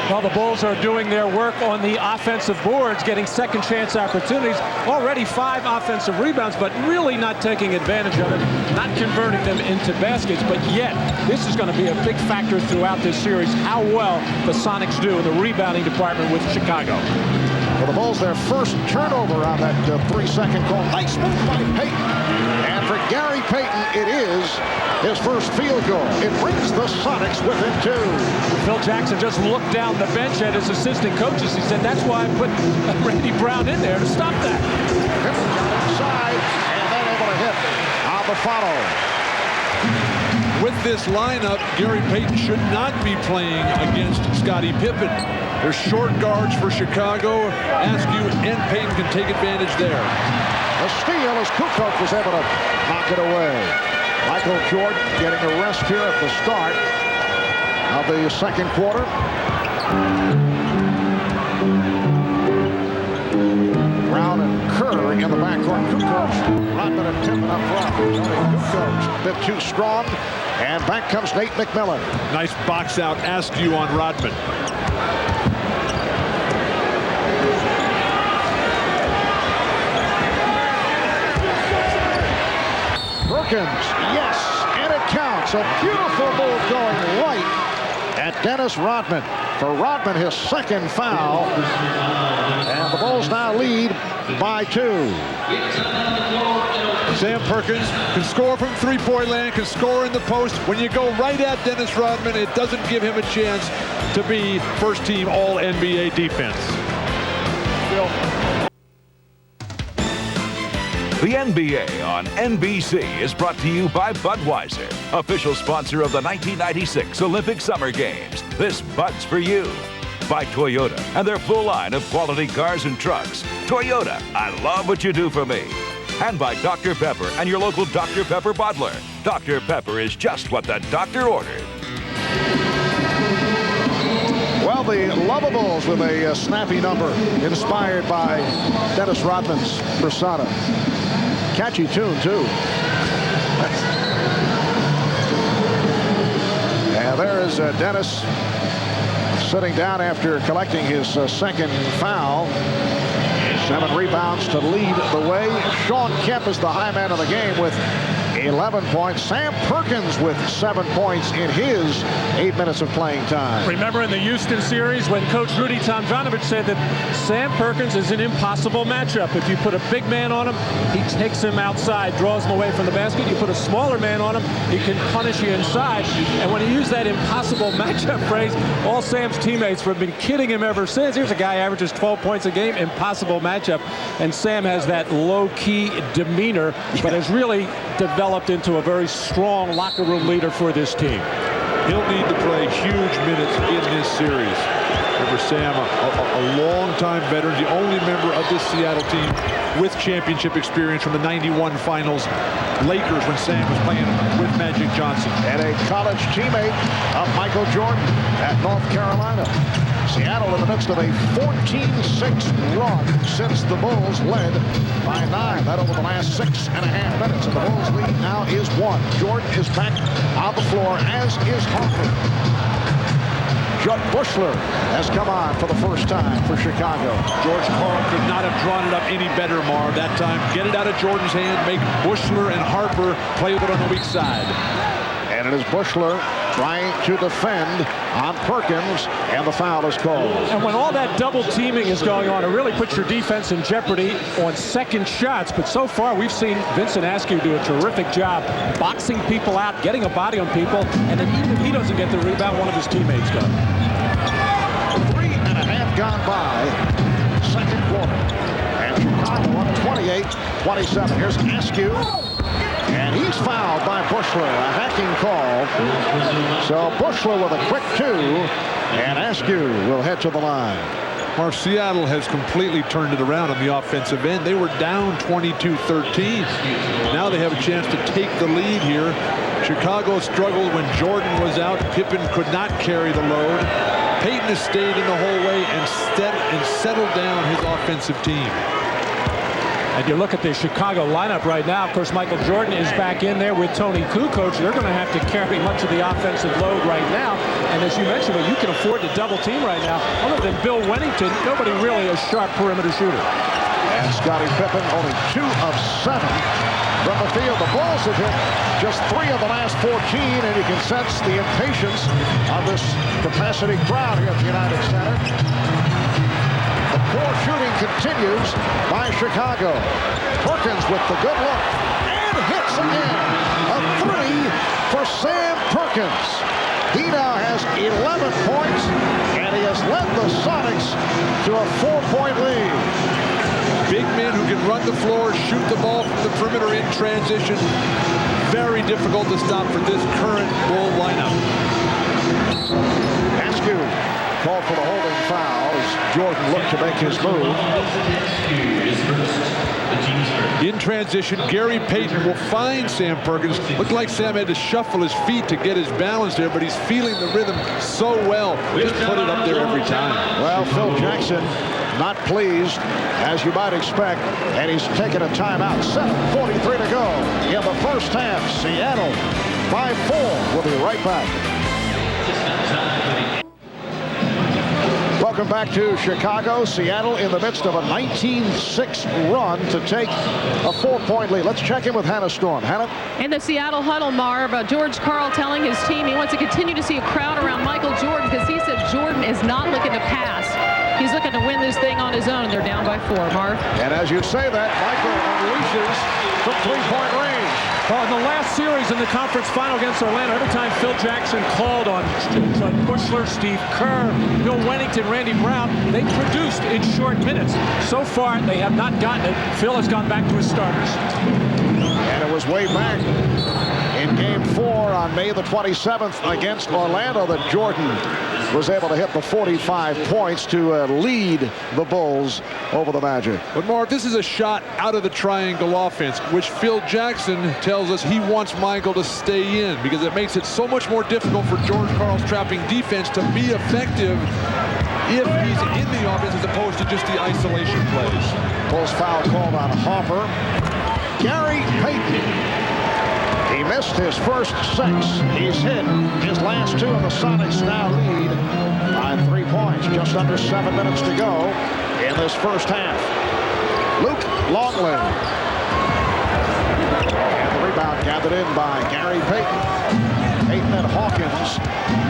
S5: Well, the Bulls are doing their work on the offensive boards, getting second chance opportunities. Already 5 offensive rebounds, but really not taking advantage of it, not converting them into baskets. But yet, this is going to be a big factor throughout this series, how well the Sonics do in the rebounding department with Chicago.
S3: For the Bulls, their first turnover on that 3-second call. Nice move by Payton. And for Gary Payton, it is his first field goal. It brings the Sonics within 2.
S5: Phil Jackson just looked down the bench at his assistant coaches. He said, that's why I put Randy Brown in there to stop that.
S3: Inside, and then able to hit on the follow.
S8: With this lineup, Gary Payton should not be playing against Scottie Pippen. They're short guards for Chicago. Askew and Payton can take advantage there.
S3: A steal as Kukoc was able to knock it away. Michael Jordan getting a rest here at the start of the second quarter. Brown and Kerr in the backcourt. Kukoc, Rodman and Tippin up front. Kukoc a bit too strong, and back comes Nate McMillan.
S8: Nice box out Askew on Rodman.
S3: Perkins, yes, and it counts. A beautiful move going right at Dennis Rodman. For Rodman, his second foul. And the Bulls now lead by 2.
S8: Sam Perkins can score from three-point land, can score in the post. When you go right at Dennis Rodman, it doesn't give him a chance to be first-team All-NBA defense. Phil.
S2: The NBA on NBC is brought to you by Budweiser, official sponsor of the 1996 Olympic Summer Games. This Bud's for you. By Toyota and their full line of quality cars and trucks. Toyota, I love what you do for me. And by Dr. Pepper and your local Dr. Pepper bottler. Dr. Pepper is just what the doctor ordered.
S3: Well, the Lovables with a snappy number inspired by Dennis Rodman's persona. Catchy tune, too. And there is Dennis sitting down after collecting his second foul. 7 rebounds to lead the way. Sean Kemp is the high man of the game with 11 points. Sam Perkins with 7 points in his 8 minutes of playing time.
S5: Remember in the Houston series when Coach Rudy Tomjanovich said that Sam Perkins is an impossible matchup. If you put a big man on him, he takes him outside, draws him away from the basket. You put a smaller man on him, he can punish you inside. And when he used that impossible matchup phrase, all Sam's teammates have been kidding him ever since. Here's a guy averages 12 points a game, impossible matchup. And Sam has that low-key demeanor, but has really developed into a very strong locker room leader for this team.
S8: He'll need to play huge minutes in this series. Remember, Sam, a long-time veteran, the only member of this Seattle team with championship experience from the '91 finals. Lakers when Sam was playing with Magic Johnson.
S3: And a college teammate of Michael Jordan at North Carolina. Seattle in the midst of a 14-6 run since the Bulls led by 9. That over the last 6.5 minutes. And the Bulls lead now is 1. Jordan is back on the floor, as is Harper. Judd Bushler has come on for the first time for Chicago.
S8: George Karl could not have drawn it up any better, Marv, that time. Get it out of Jordan's hand, make Bushler and Harper play with it on the weak side.
S3: And it is Bushler trying to defend on Perkins, and the foul is called.
S5: And when all that double teaming is going on, it really puts your defense in jeopardy on second shots. But so far, we've seen Vincent Askew do a terrific job boxing people out, getting a body on people, and then even if he doesn't get the rebound, one of his teammates does.
S3: 3.5 gone by, second quarter. And Chicago up 28-27. Here's Askew. And he's fouled by Bushler, a hacking call. So Bushler with a quick 2, and Askew will head to the line.
S8: Marv, Seattle has completely turned it around on the offensive end. They were down 22-13. Now they have a chance to take the lead here. Chicago struggled when Jordan was out. Pippen could not carry the load. Payton has stayed in the whole way and settled down his offensive team.
S5: And you look at the Chicago lineup right now. Of course, Michael Jordan is back in there with Tony Kukoc. They're going to have to carry much of the offensive load right now. And as you mentioned, well, you can afford to double team right now. Other than Bill Wennington, nobody really a sharp perimeter shooter.
S3: And Scottie Pippen only 2 of 7 from the field. The Bulls have hit just 3 of the last 14, and you can sense the impatience of this capacity crowd here at the United Center. The poor shooting continues by Chicago. Perkins with the good look and hits again. A 3 for Sam Perkins. He now has 11 points, and he has led the Sonics to a 4-point lead.
S8: Big men who can run the floor, shoot the ball from the perimeter in transition. Very difficult to stop for this current Bull lineup.
S3: Askew called for the holding foul as Jordan looked to make his move.
S8: In transition, Gary Payton will find Sam Perkins. Looked like Sam had to shuffle his feet to get his balance there, but he's feeling the rhythm so well. Just put it up there every time.
S3: Well, Phil Jackson not pleased, as you might expect, and he's taken a timeout. 7:43 to go in the first half. Seattle by 4. We'll be right back. Welcome back to Chicago. Seattle in the midst of a 19-6 run to take a 4-point lead. Let's check in with Hannah Storm. Hannah?
S11: In the Seattle huddle, Marv, George Karl telling his team he wants to continue to see a crowd around Michael Jordan because he said Jordan is not looking to pass. He's looking to win this thing on his own. They're down by 4, Marv.
S3: And as you say that, Michael unleashes from 3-point range.
S5: Well, in the last series in the conference final against Orlando, every time Phil Jackson called on Bushler, Steve Kerr, Bill Wennington, Randy Brown, they produced in short minutes. So far, they have not gotten it. Phil has gone back to his starters.
S3: And it was way back in Game 4 on May the 27th against Orlando that Jordan was able to hit the 45 points to lead the Bulls over the Magic.
S8: But Marv, this is a shot out of the triangle offense, which Phil Jackson tells us he wants Michael to stay in because it makes it so much more difficult for George Karl's trapping defense to be effective if he's in the offense as opposed to just the isolation plays.
S3: Bulls foul called on Harper. Gary Payton. He missed his first 6. He's hit his last 2, and the Sonics now lead by 3 points. Just under 7 minutes to go in this first half. Luke Longley. And the rebound gathered in by Gary Payton. Payton and Hawkins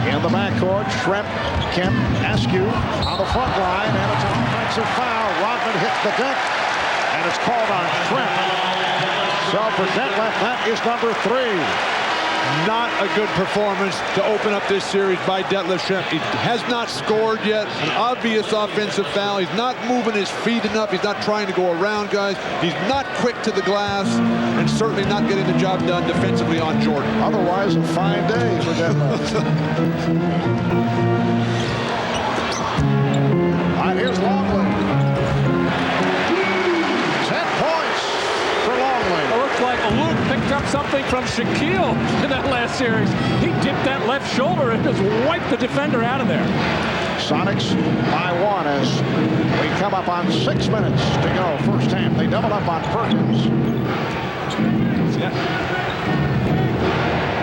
S3: in the backcourt. Shrimp, Kemp, Askew on the front line, and it's an offensive foul. Rodman hit the deck, and it's called on Shrimp. So for Detlef, that is number 3.
S8: Not a good performance to open up this series by Detlef Schrempf. He has not scored yet. An obvious offensive foul. He's not moving his feet enough. He's not trying to go around guys. He's not quick to the glass, and certainly not getting the job done defensively on Jordan.
S3: Otherwise, a fine day for Detlef. All right, here's Longley. 10 points for Longley.
S5: It looks like Luke picked up something from Shaquille in that last series. He dipped that left shoulder and just wiped the defender out of there.
S3: Sonics by 1 as we come up on 6 minutes to go. First half, they double up on Perkins.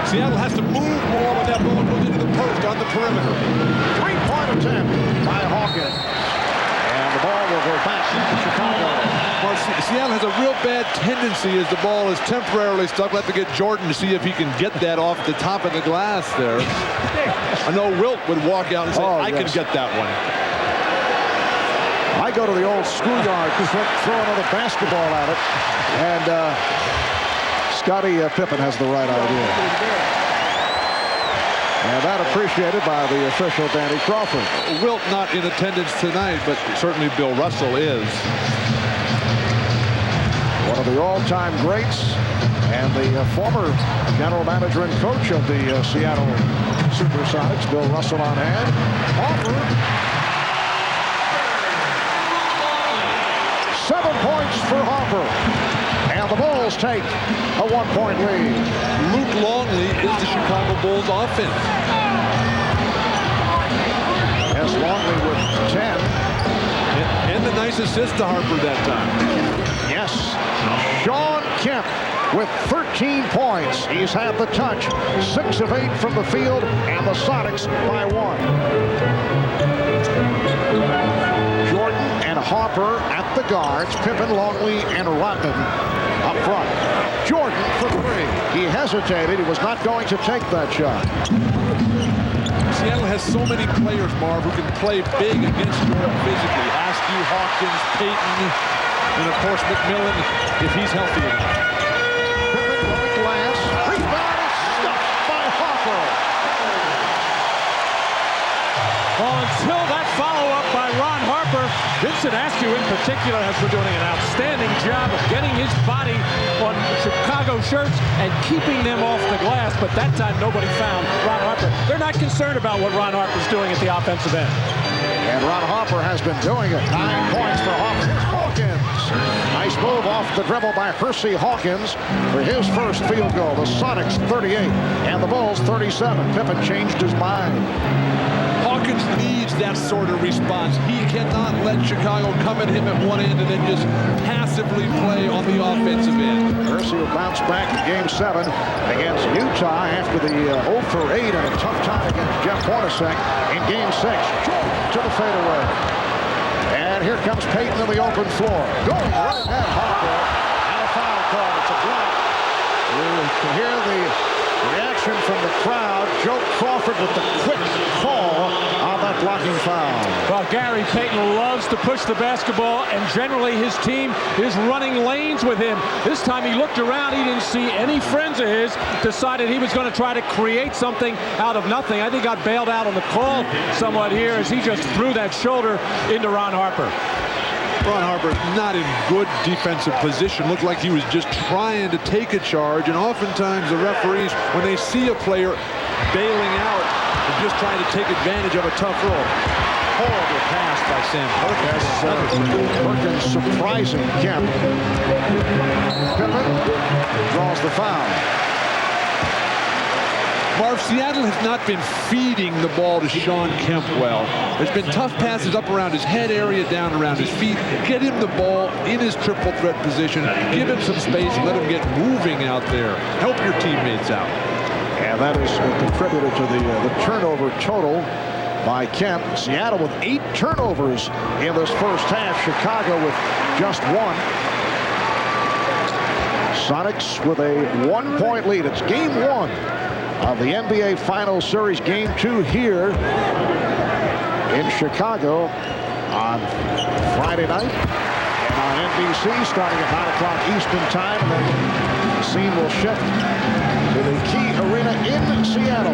S8: Seattle has to move more when that ball goes into the post on the perimeter.
S3: 3-point attempt by Hawkins. And the ball will go back to Chicago.
S8: Well, Seattle has a real bad tendency as the ball is temporarily stuck. We'll have to get Jordan to see if he can get that off the top of the glass there. I know Wilt would walk out and say, I can get that one.
S3: I go to the old schoolyard, just throw another basketball at it. And Scottie Pippen has the right idea. And that appreciated by the official, Danny Crawford.
S8: Wilt not in attendance tonight, but certainly Bill Russell is.
S3: One of the all-time greats and the former general manager and coach of the Seattle Supersonics, Bill Russell on hand. Harper. 7 points for Harper. And the Bulls take a 1-point lead.
S8: Luke Longley is the Chicago Bulls offense.
S3: Yes, Longley with 10.
S8: And the nice assist to Harper that time.
S3: Yes. Sean Kemp with 13 points. He's had the touch. 6 of 8 from the field, and the Sonics by 1. Jordan and Harper at the guards. Pippen, Longley, and Rodman up front. Jordan for 3. He hesitated. He was not going to take that shot.
S8: Seattle has so many players, Marv, who can play big against Jordan physically. Askew, Hawkins, Payton, and of course McMillan, if he's healthy enough.
S3: Pippen on the glass. Rebound is stuffed by Harper.
S5: Well, until that follow-up by Ron Harper, Vincent Askew in particular has been doing an outstanding job of getting his body on Chicago shirts and keeping them off the glass, but that time nobody found Ron Harper. They're not concerned about what Ron Harper's doing at the offensive end.
S3: And Ron Harper has been doing it. 9 points for Harper. Here's Hawkins. Nice move off the dribble by Hersey Hawkins for his first field goal. The Sonics 38 and the Bulls 37. Pippen changed his mind.
S8: Hawkins needs that sort of response. He cannot let Chicago come at him at one end and then just passively play on the offensive end.
S3: Hersey will bounce back in Game 7 against Utah after the 0 for 8 and a tough time against Jeff Hornacek in Game 6. To the fadeaway. And here comes Payton in the open floor. Going right at Harper. And a foul call. It's a block. You can hear the reaction from the crowd. Joe Crawford with the quick call on that blocking foul.
S5: Well, Gary Payton loves to push the basketball, and generally his team is running lanes with him. This time he looked around, he didn't see any friends of his, decided he was going to try to create something out of nothing. I think got bailed out on the call somewhat here as he just threw that shoulder into Ron Harper.
S8: Ron Harper not in good defensive position. Looked like he was just trying to take a charge, and oftentimes the referees, when they see a player bailing out and just trying to take advantage of a tough roll. Horrible pass by Sam Perkins.
S3: Perkins surprising Kemp. Pippen draws the foul.
S8: Marv, Seattle has not been feeding the ball to Sean Kemp well. There's been tough passes up around his head area, down around his feet. Get him the ball in his triple threat position. Give him some space and let him get moving out there. Help your teammates out.
S3: And that has contributed to the turnover total by Kemp. Seattle with 8 turnovers in this first half. Chicago with just 1. Sonics with a 1-point lead. It's game 1 of the NBA Finals Series. Game 2 here in Chicago on Friday night. And on NBC starting at 9 o'clock Eastern time. And then the scene will shift to the Key Arena in Seattle.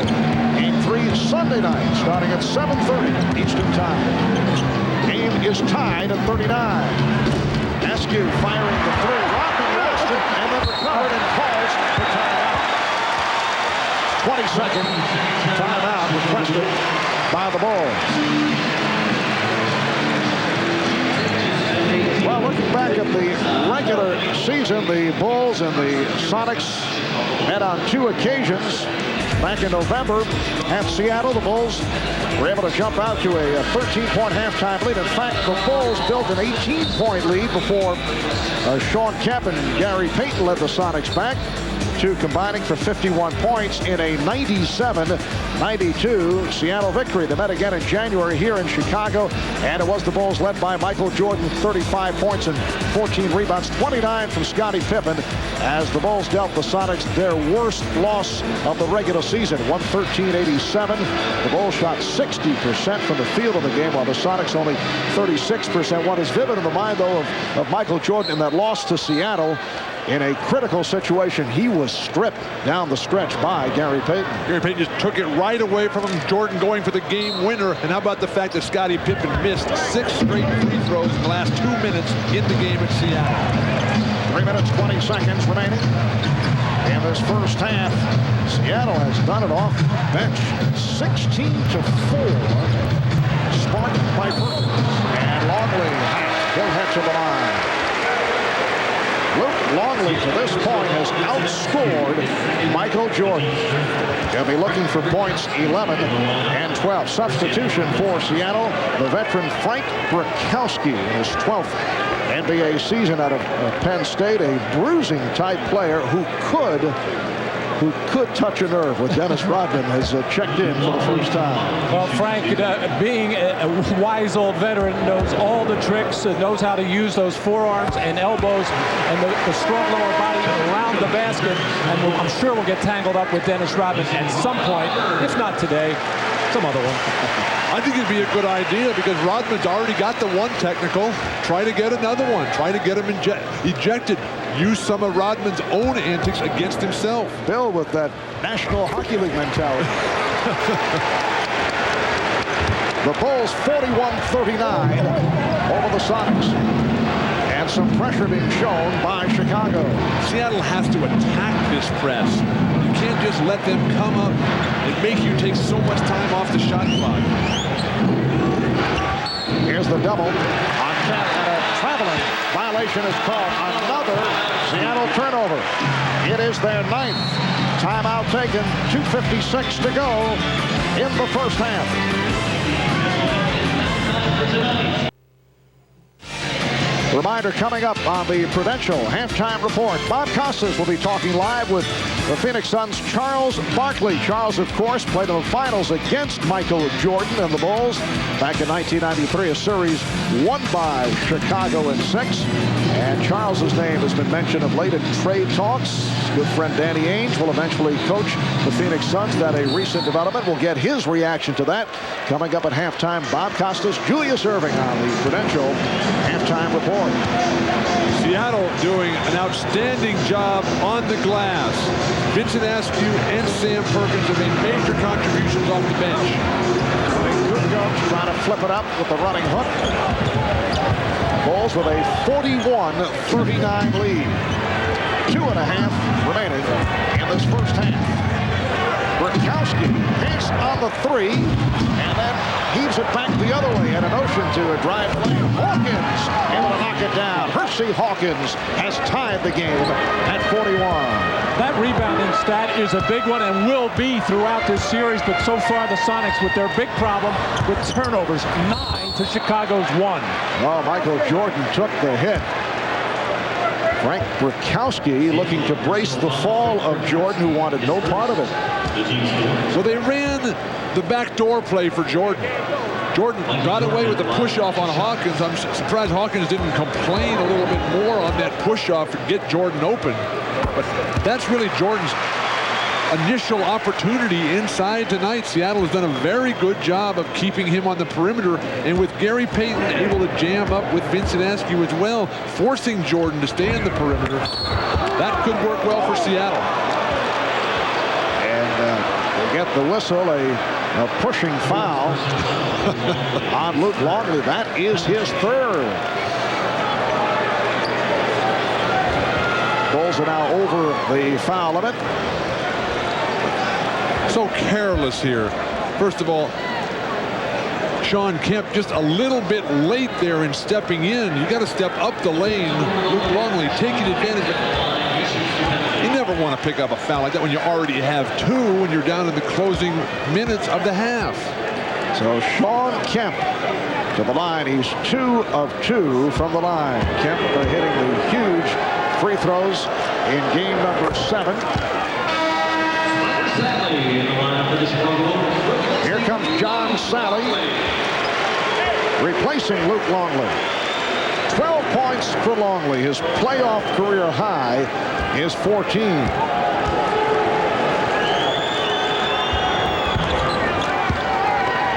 S3: Game 3 Sunday night starting at 7:30 Eastern time. Game is tied at 39. Askew firing the 3. Rodman lost it and then recovered and calls for timeout. 20-second timeout requested by the Bulls. Well, looking back at the regular season, the Bulls and the Sonics met on 2 occasions. Back in November at Seattle, the Bulls were able to jump out to a 13-point halftime lead. In fact, the Bulls built an 18-point lead before Sean Kemp and Gary Payton led the Sonics back to combining for 51 points in a 97-92 Seattle victory. They met again in January here in Chicago, and it was the Bulls led by Michael Jordan, 35 points and 14 rebounds, 29 from Scottie Pippen, as the Bulls dealt the Sonics their worst loss of the regular season, 113-87. The Bulls shot 60% from the field in the game, while the Sonics only 36%. What is vivid in the mind, though, of Michael Jordan in that loss to Seattle, in a critical situation, he was stripped down the stretch by Gary Payton.
S8: Gary Payton just took it right away from him. Jordan going for the game winner. And how about the fact that Scottie Pippen missed 6 straight free throws in the last 2 minutes in the game at Seattle.
S3: 3 minutes, 20 seconds remaining in this first half. Seattle has done it off bench. 16-4. Sparked by Perkins. And Longley will head to the line. Luke Longley, to this point, has outscored Michael Jordan. They'll be looking for points 11 and 12. Substitution for Seattle, the veteran Frank Brakowski in his 12th NBA season out of Penn State, a bruising-type player who could touch a nerve with Dennis Rodman has checked in for the first time.
S5: Well, Frank, being a wise old veteran, knows all the tricks, knows how to use those forearms and elbows and the strong lower body around the basket. And I'm sure we'll get tangled up with Dennis Rodman at some point, if not today, some other one.
S8: I think it'd be a good idea because Rodman's already got the 1 technical. Try to get another one. Try to get him ejected. Use some of Rodman's own antics against himself.
S3: Bill with that National Hockey League mentality. The Bulls 41-39 over the Sonics. And some pressure being shown by Chicago.
S8: Seattle has to attack this press. You can't just let them come up and make you take so much time off the shot clock.
S3: Here's the double on Kemp, and a traveling violation is called. Another Seattle turnover. It is their 9th. Timeout taken. 2:56 to go in the first half. Reminder coming up on the Prudential halftime report. Bob Costas will be talking live with the Phoenix Suns' Charles Barkley. Charles, of course, played in the finals against Michael Jordan and the Bulls back in 1993, a series won by Chicago in 6. And Charles's name has been mentioned of late in trade talks. Good friend Danny Ainge will eventually coach the Phoenix Suns. That a recent development. We'll get his reaction to that coming up at halftime. Bob Costas, Julius Erving on the Prudential halftime report.
S8: Seattle doing an outstanding job on the glass. Vincent Askew and Sam Perkins have made major contributions off the bench.
S3: Good coach trying to flip it up with the running hook. Bulls with a 41-39 lead. 2.5 remaining in this first half. Brakowski, pass on the three, and then heaves it back the other way at an ocean to a drive lane. Hawkins able to knock it down. Hersey Hawkins has tied the game at 41.
S5: That rebounding stat is a big one and will be throughout this series, but so far the Sonics with their big problem with turnovers, 9 to Chicago's 1.
S3: Oh, Michael Jordan took the hit. Frank Burkowski looking to brace the fall of Jordan, who wanted no part of it.
S8: So they ran the backdoor play for Jordan. Jordan got away with the push-off on Hawkins. I'm surprised Hawkins didn't complain a little bit more on that push-off to get Jordan open. But that's really Jordan's initial opportunity inside tonight. Seattle has done a very good job of keeping him on the perimeter, and with Gary Payton able to jam up with Vincent Askew as well, forcing Jordan to stay in the perimeter. That could work well for Seattle.
S3: And we'll get the whistle, a pushing foul on Luke Longley. That is his third. Bulls are now over the foul limit.
S8: So careless here. First of all, Shawn Kemp just a little bit late there in stepping in. You got to step up the lane. Luke Longley taking advantage of. You never want to pick up a foul like that when you already have two, when you're down in the closing minutes of the half.
S3: So Shawn Kemp to the line. He's 2 of 2 from the line. Kemp hitting the huge free throws in game number 7. Here comes John Sally, replacing Luke Longley. 12 points for Longley. His playoff career high is 14.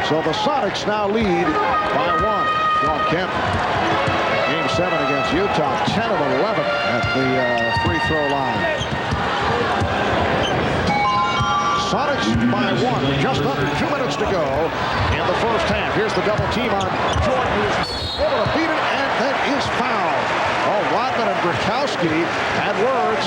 S3: So the Sonics now lead by 1. Shawn Kemp, game 7 against Utah, 10 of 11 at the free throw line. Sonics by 1, just under 2 minutes to go in the first half. Here's the double team on Jordan, who's able to beat it, and that is fouled. Oh, Rodman and Burkowski had words.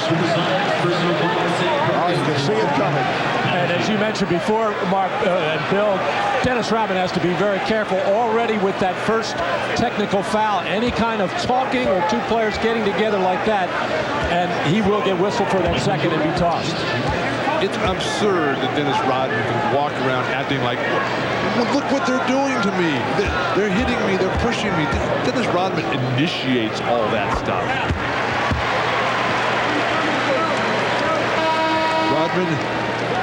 S3: Oh, you can see it coming.
S5: And as you mentioned before, Mark and Bill, Dennis Rodman has to be very careful already with that first technical foul. Any kind of talking or two players getting together like that, and he will get whistled for that second and be tossed.
S8: It's absurd that Dennis Rodman can walk around acting like, look what they're doing to me. They're hitting me. They're pushing me. Dennis Rodman initiates all that stuff. Rodman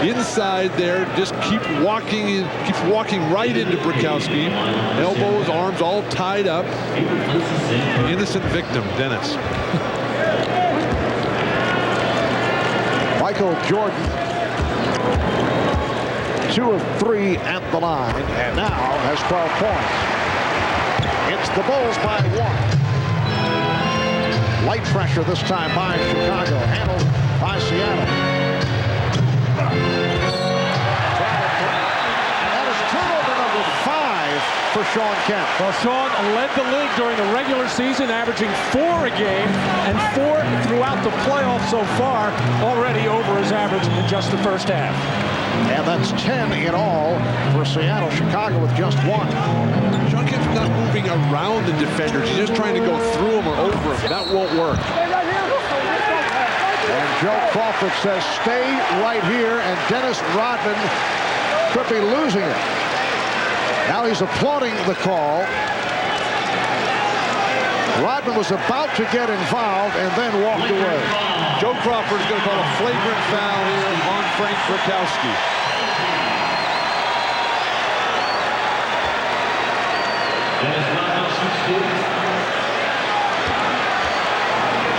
S8: inside there, just keeps walking right into Burkowski. Elbows, arms all tied up. Innocent victim, Dennis.
S3: Michael Jordan, 2 of 3 at the line, and now has 12 points. It's the Bulls by 1. Light pressure this time by Chicago, handled by Seattle. That is turnover number 5 for Shawn Kemp.
S5: Well, Shawn led the league during the regular season, averaging 4 a game and 4 throughout the playoffs so far, already over his average in just the first half.
S3: And that's 10 in all for Seattle. Chicago with just 1.
S8: Shawn Kemp's not moving around the defenders. He's just trying to go through them or over them. That won't work.
S3: And Joe Crawford says, stay right here, and Dennis Rodman could be losing it. Now he's applauding the call. Rodman was about to get involved and then walked away.
S8: Joe Crawford is going to call a flagrant foul here on Frank Burkowski.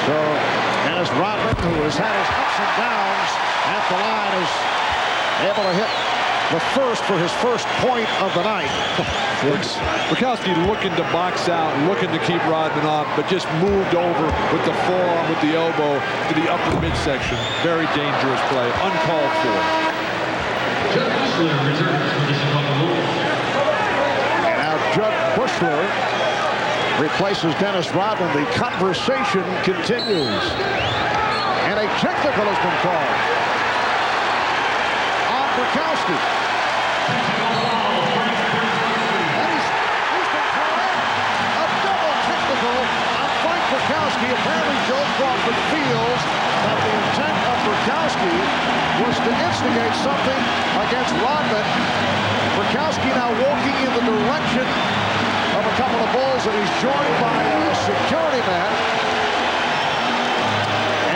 S3: So Dennis Rodman, who has had his ups and downs at the line, is able to hit the first for his first point of the night.
S8: Burkowski looking to box out, looking to keep Rodman off, but just moved over with the forearm, with the elbow to the upper midsection. Very dangerous play, uncalled for.
S3: And now Judd Bushler replaces Dennis Rodman. The conversation continues. And a technical has been called on Burkowski. Apparently, Joe Crawford feels that the intent of Burkowski was to instigate something against Rodman. Burkowski now walking in the direction of a couple of Bulls, and he's joined by a security man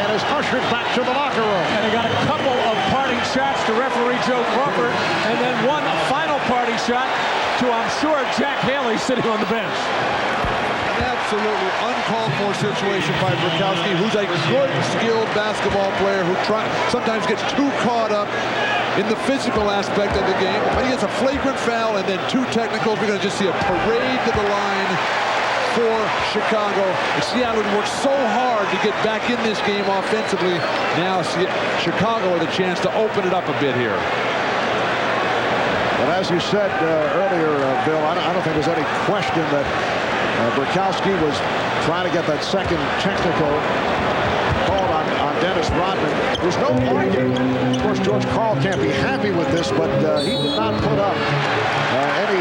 S3: and is ushered back to the locker room.
S5: And they got a couple of parting shots to referee Joe Crawford, and then one final parting shot to, I'm sure, Jack Haley sitting on the bench.
S8: Absolutely uncalled for situation by Burkowski, who's a good, skilled basketball player who sometimes gets too caught up in the physical aspect of the game. But he has a flagrant foul and then two technicals. We're going to just see a parade to the line for Chicago. And Seattle worked so hard to get back in this game offensively. Now Chicago with a chance to open it up a bit here.
S3: Well, as you said earlier, Bill, I don't think there's any question that Burkowski was trying to get that second technical called on Dennis Rodman. There's no argument. Of course, George Karl can't be happy with this, but he did not put up any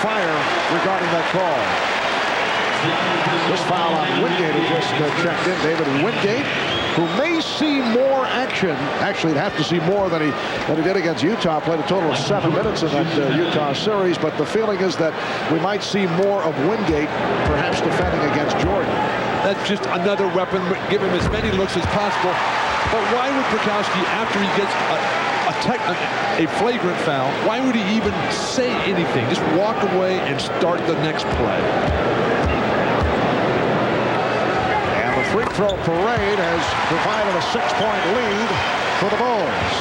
S3: fire regarding that call. This foul on Wingate who just checked in. David Wingate, who may see more action. Actually, he'd have to see more than he did against Utah. Played a total of 7 minutes in that Utah series, but the feeling is that we might see more of Wingate, perhaps defending against Jordan.
S8: That's just another weapon. Give him as many looks as possible. But why would Burkowski, after he gets a flagrant foul, why would he even say anything? Just walk away and start the next play.
S3: Free throw parade has provided a 6-point lead for the Bulls.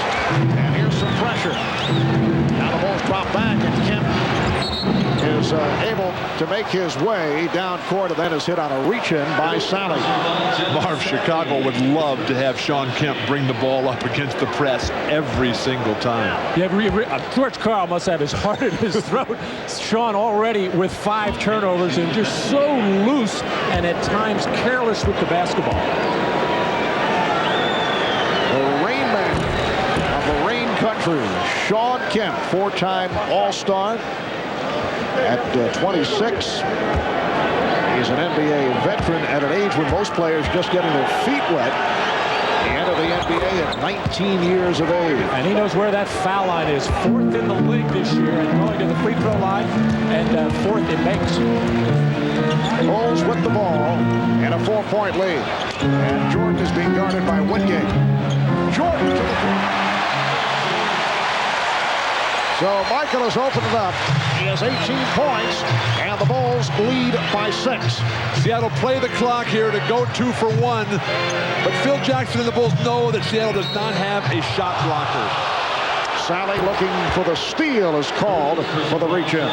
S3: And here's some pressure. Now the Bulls drop back, and Kemp is able to make his way down court, and then is hit on a reach-in by Sally.
S8: Marv, Chicago would love to have Sean Kemp bring the ball up against the press every single time.
S5: Yeah, George Karl must have his heart in his throat. Sean already with 5 turnovers and just so loose and at times careless with the basketball.
S3: The Rain Man of the Rain Country, Sean Kemp, 4-time All-Star. At 26, he's an NBA veteran at an age when most players just getting their feet wet. He entered the NBA at 19 years of age.
S5: And he knows where that foul line is. 4th in the league this year, and going to the free throw line, and 4th it makes.
S3: Bulls with the ball and a 4-point lead. And Jordan is being guarded by Wingate. Jordan to the front. So Michael has opened it up. He has 18 points, and the Bulls lead by 6.
S8: Seattle play the clock here to go 2 for 1. But Phil Jackson and the Bulls know that Seattle does not have a shot blocker.
S3: Sally looking for the steal is called for the reach-in.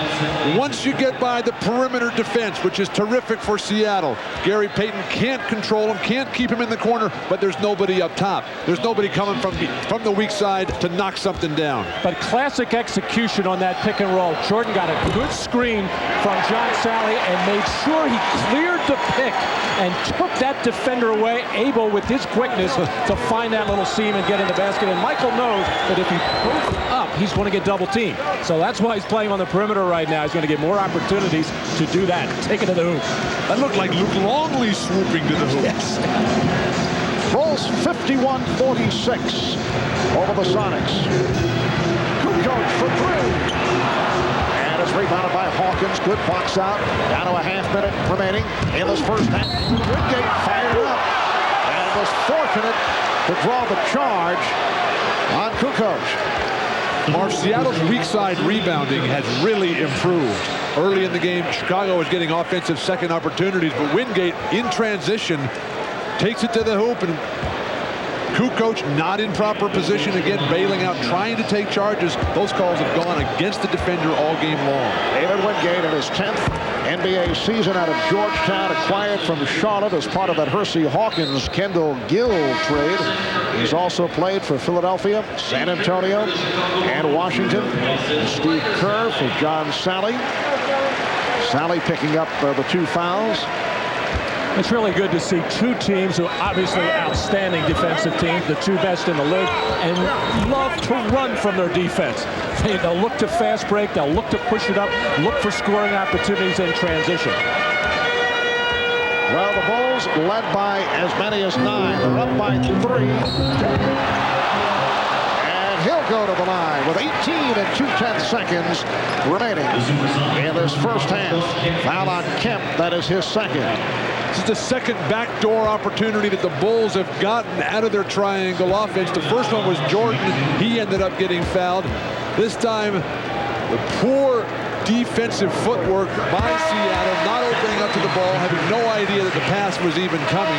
S8: Once you get by the perimeter defense, which is terrific for Seattle, Gary Payton can't control him, can't keep him in the corner, but there's nobody up top. There's nobody coming from the weak side to knock something down.
S5: But classic execution on that pick and roll. Jordan got a good screen from John Sally and made sure he cleared the pick and took that defender away, able with his quickness to find that little seam and get in the basket. And Michael knows that if he pulls up, he's going to get double teamed. So that's why he's playing on the perimeter right now. He's going to get more opportunities to do that. Take it to the hoop.
S8: That looked like Luke Longley swooping to the hoop.
S5: Yes.
S3: Bulls 51-46 over the Sonics. Kukoc for 3. And it's rebounded by Hawkins. Good box out. Down to a half minute remaining in this first half. Wingate fired up and was fortunate to draw the charge on Kukoc.
S8: Marv, Seattle's weak side rebounding has really improved. Early in the game, Chicago was getting offensive second opportunities, but Wingate in transition takes it to the hoop, and Kukoc not in proper position, again bailing out, trying to take charges. Those calls have gone against the defender all game long.
S3: David Wingate in his 10th NBA season out of Georgetown, acquired from Charlotte as part of that Hersey Hawkins Kendall Gill trade. He's also played for Philadelphia, San Antonio, and Washington. Steve Kerr for John Sally. Sally picking up the 2 fouls.
S5: It's really good to see two teams who are obviously outstanding defensive teams, the two best in the league, and love to run from their defense. They'll look to fast break, they'll look to push it up, look for scoring opportunities in transition.
S3: Well, the Bulls led by as many as 9. They're up by 3. And he'll go to the line with 18 and 2/10 seconds remaining in this first half. Foul on Kemp, that is his second.
S8: This is the second backdoor opportunity that the Bulls have gotten out of their triangle offense. The first one was Jordan. He ended up getting fouled. This time, the poor defensive footwork by Seattle, not opening up to the ball, having no idea that the pass was even coming.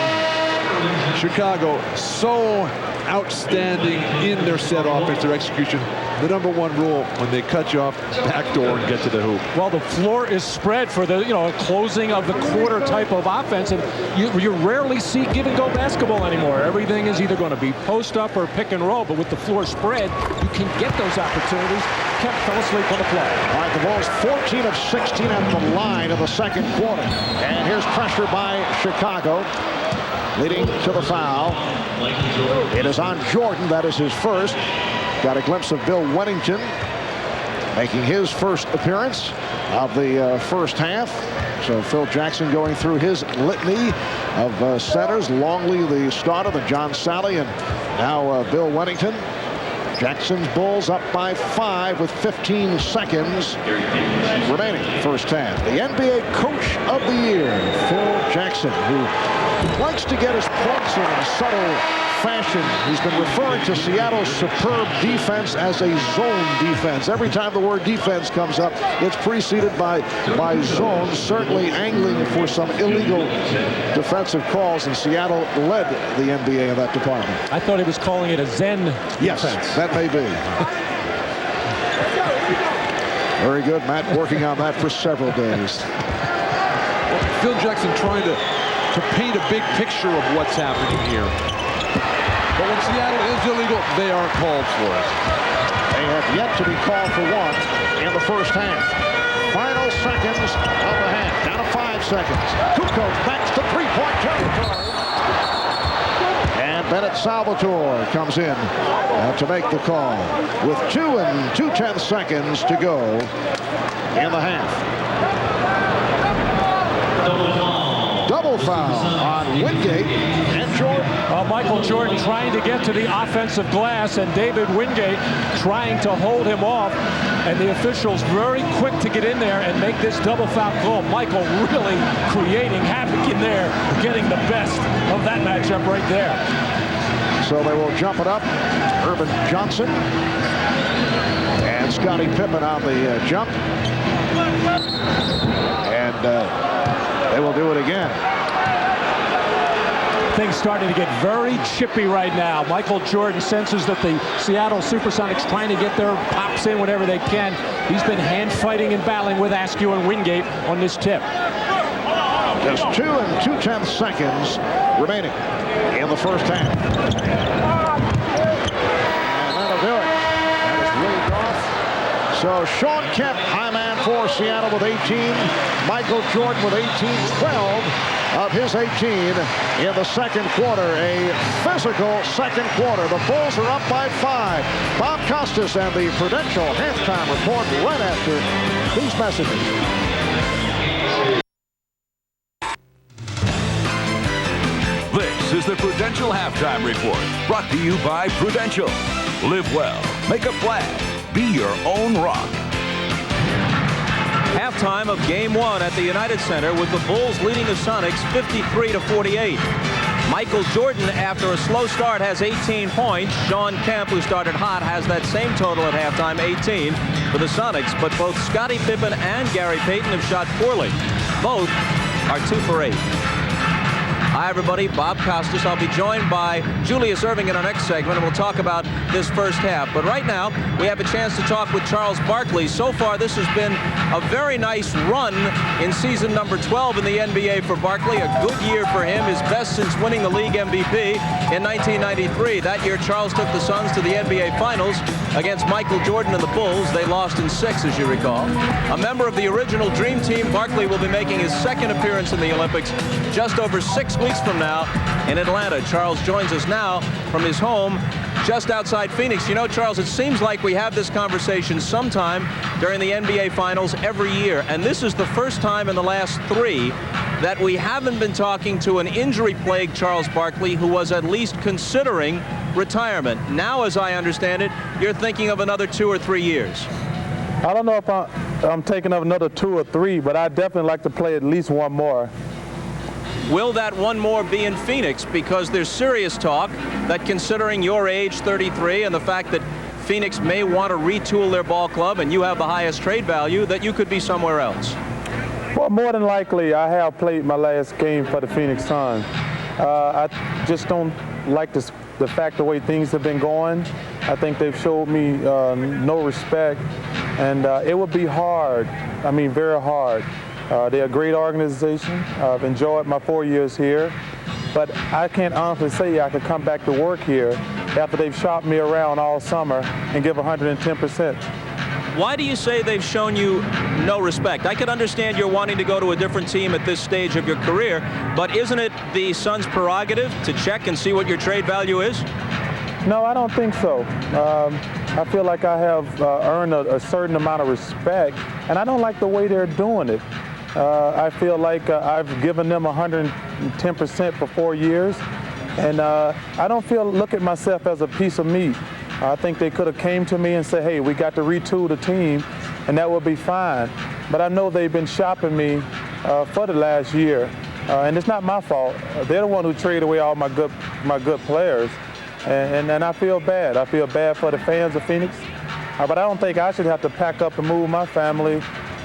S8: Chicago so outstanding in their set offense, their execution. The #1 rule, when they cut you off, backdoor and get to the hoop.
S5: Well, the floor is spread for the closing of the quarter type of offense, and you rarely see give-and-go basketball anymore. Everything is either going to be post up or pick and roll, but with the floor spread, you can get those opportunities. Kemp fell asleep on the play.
S3: All right, the Bulls 14 of 16 at the line of the second quarter. And here's pressure by Chicago, leading to the foul. It is on Jordan. That is his first. Got a glimpse of Bill Wennington making his first appearance of the first half. So Phil Jackson going through his litany of centers. Longley, the starter, then John Sally, and now Bill Wennington. Jackson's Bulls up by 5 with 15 seconds remaining first half. The NBA Coach of the Year, Phil Jackson, who likes to get his points in subtle fashion. He's been referring to Seattle's superb defense as a zone defense. Every time the word defense comes up, it's preceded by zones, certainly angling for some illegal defensive calls, and Seattle led the NBA in that department.
S5: I thought he was calling it a Zen
S3: Yes,
S5: defense.
S3: that may be. Very good, Matt, working on that for several days.
S8: Phil Jackson trying to paint a big picture of what's happening here. But when Seattle is illegal, they aren't called for it.
S3: They have yet to be called for one in the first half. Final seconds of the half. Down to 5 seconds. Kukoc backs to three-point territory. And Bennett Salvatore comes in to make the call with 2 and 2/10 seconds to go in the half. Double foul on Wingate and Jordan.
S5: Michael Jordan trying to get to the offensive glass, and David Wingate trying to hold him off, and the officials very quick to get in there and make this double foul call. Michael really creating havoc in there, getting the best of that matchup right there.
S3: So they will jump it up. Urban Johnson and Scottie Pippen on the jump, and they will do it again.
S5: Things starting to get very chippy right now. Michael Jordan senses that the Seattle Supersonics trying to get their pops in whenever they can. He's been hand fighting and battling with Askew and Wingate on this tip.
S3: Just 2 and 2/10 seconds remaining in the first half. And that'll do it. That is waved off. So Sean Kemp, high man for Seattle with 18. Michael Jordan with 18-12. Of his 18 in the second quarter. A physical second quarter. The Bulls are up by 5. Bob Costas and the Prudential halftime report right after these messages.
S2: This is the Prudential Halftime Report, brought to you by Prudential. Live well, make a flag, be your own rock.
S1: Halftime of Game 1 at the United Center with the Bulls leading the Sonics 53-48. Michael Jordan, after a slow start, has 18 points. Sean Kemp, who started hot, has that same total at halftime, 18 for the Sonics. But both Scottie Pippen and Gary Payton have shot poorly. Both are 2 for 8. Hi, everybody. Bob Costas. I'll be joined by Julius Erving in our next segment, and we'll talk about this first half. But right now, we have a chance to talk with Charles Barkley. So far, this has been a very nice run in season number 12 in the NBA for Barkley. A good year for him, his best since winning the league MVP in 1993. That year, Charles took the Suns to the NBA Finals against Michael Jordan and the Bulls. They lost in 6, as you recall. A member of the original Dream Team, Barkley will be making his second appearance in the Olympics just over 6 weeks from now in Atlanta. Charles joins us now from his home just outside Phoenix. You know, Charles, it seems like we have this conversation sometime during the NBA Finals every year, and this is the first time in the last 3 that we haven't been talking to an injury-plagued Charles Barkley who was at least considering retirement. Now, as I understand it, you're thinking of another 2 or 3 years.
S13: I don't know if I'm taking up another 2 or 3, but I'd definitely like to play at least one more.
S1: Will that one more be in Phoenix? Because there's serious talk that, considering your age, 33, and the fact that Phoenix may want to retool their ball club and you have the highest trade value, that you could be somewhere else.
S13: Well, more than likely, I have played my last game for the Phoenix Suns. I just don't like the fact the way things have been going. I think they've showed me no respect, and it would be hard, I mean very hard. They're a great organization. I've enjoyed my 4 years here, but I can't honestly say I could come back to work here after they've shopped me around all summer and give 110%.
S1: Why do you say they've shown you no respect? I could understand you're wanting to go to a different team at this stage of your career, but isn't it the Suns' prerogative to check and see what your trade value is?
S13: No, I don't think so. I feel like I have earned a certain amount of respect, and I don't like the way they're doing it. I feel like I've given them 110% for 4 years, and I don't look at myself as a piece of meat. I think they could have came to me and said, hey, we got to retool the team, and that would be fine. But I know they've been shopping me for the last year, and it's not my fault. They're the one who traded away all my good players, and I feel bad. I feel bad for the fans of Phoenix, but I don't think I should have to pack up and move my family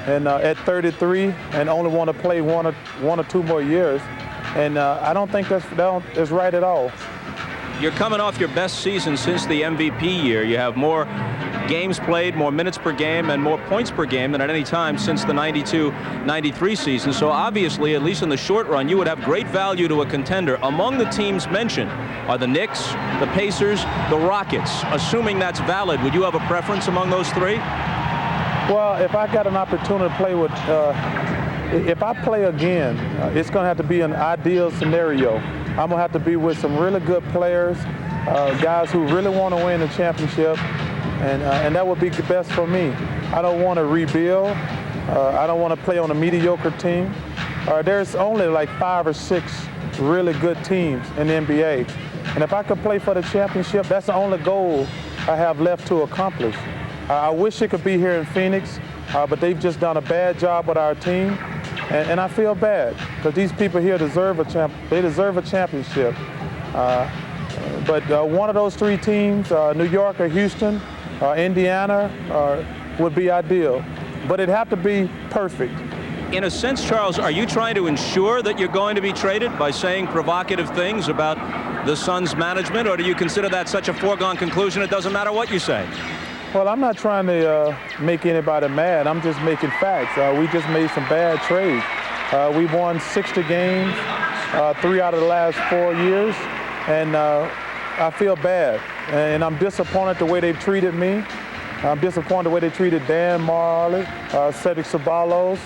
S13: and at 33 and only want to play one or 2 more years, and I don't think that's right at all.
S1: You're coming off your best season since the MVP year. You have more games played, more minutes per game, and more points per game than at any time since the 92-93 season. So obviously, at least in the short run, you would have great value to a contender. Among the teams mentioned are the Knicks, the Pacers, the Rockets. Assuming that's valid, would you have a preference among those 3?
S13: Well, if I got an opportunity to play with, if I play again, it's going to have to be an ideal scenario. I'm going to have to be with some really good players, guys who really want to win the championship, and that would be best for me. I don't want to rebuild. I don't want to play on a mediocre team. There's only like 5 or 6 really good teams in the NBA. And if I could play for the championship, that's the only goal I have left to accomplish. I wish it could be here in Phoenix, but they've just done a bad job with our team. And I feel bad because these people here deserve a championship. But one of those 3 teams, New York or Houston, Indiana, would be ideal. But it'd have to be perfect.
S1: In a sense, Charles, are you trying to ensure that you're going to be traded by saying provocative things about the Suns' management, or do you consider that such a foregone conclusion it doesn't matter what you say?
S13: Well, I'm not trying to make anybody mad. I'm just making facts. We just made some bad trades. We won 60 games, 3 out of the last 4 years, and I feel bad. And I'm disappointed the way they've treated me. I'm disappointed the way they treated Dan Marley, Cedric Ceballos,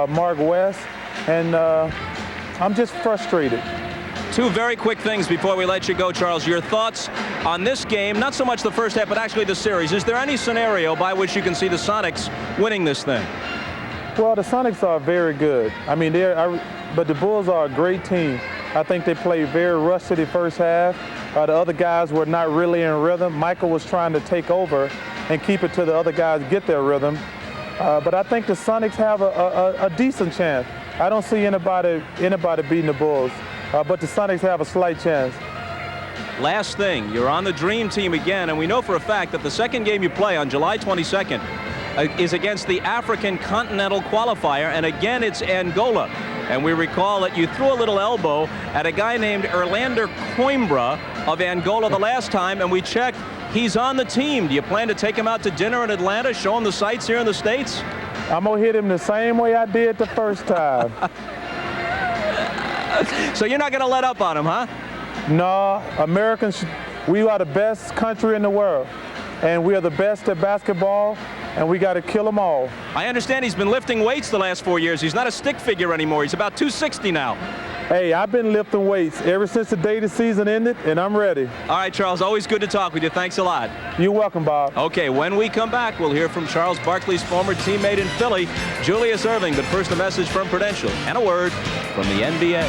S13: Mark West, and I'm just frustrated.
S1: 2 very quick things before we let you go, Charles. Your thoughts on this game, not so much the first half, but actually the series. Is there any scenario by which you can see the Sonics winning this thing?
S13: Well, the Sonics are very good. I mean, but the Bulls are a great team. I think they played very rusty the first half. The other guys were not really in rhythm. Michael was trying to take over and keep it to the other guys get their rhythm. But I think the Sonics have a decent chance. I don't see anybody beating the Bulls. But the Sonics have a slight chance.
S1: Last thing, you're on the Dream Team again, and we know for a fact that the second game you play on July 22nd is against the African Continental Qualifier, and again it's Angola. And we recall that you threw a little elbow at a guy named Erlander Coimbra of Angola the last time, and we checked. He's on the team. Do you plan to take him out to dinner in Atlanta, show him the sights here in the States?
S13: I'm going to hit him the same way I did the first time.
S1: So you're not going to let up on him, huh?
S13: No, Americans, we are the best country in the world. And we are the best at basketball, and we got to kill them all.
S1: I understand he's been lifting weights the last 4 years. He's not a stick figure anymore. He's about 260 now.
S13: Hey, I've been lifting weights ever since the day the season ended, and I'm ready.
S1: All right, Charles, always good to talk with you. Thanks a lot.
S13: You're welcome, Bob.
S1: Okay, when we come back, we'll hear from Charles Barkley's former teammate in Philly, Julius Erving. But first, a message from Prudential and a word from the NBA.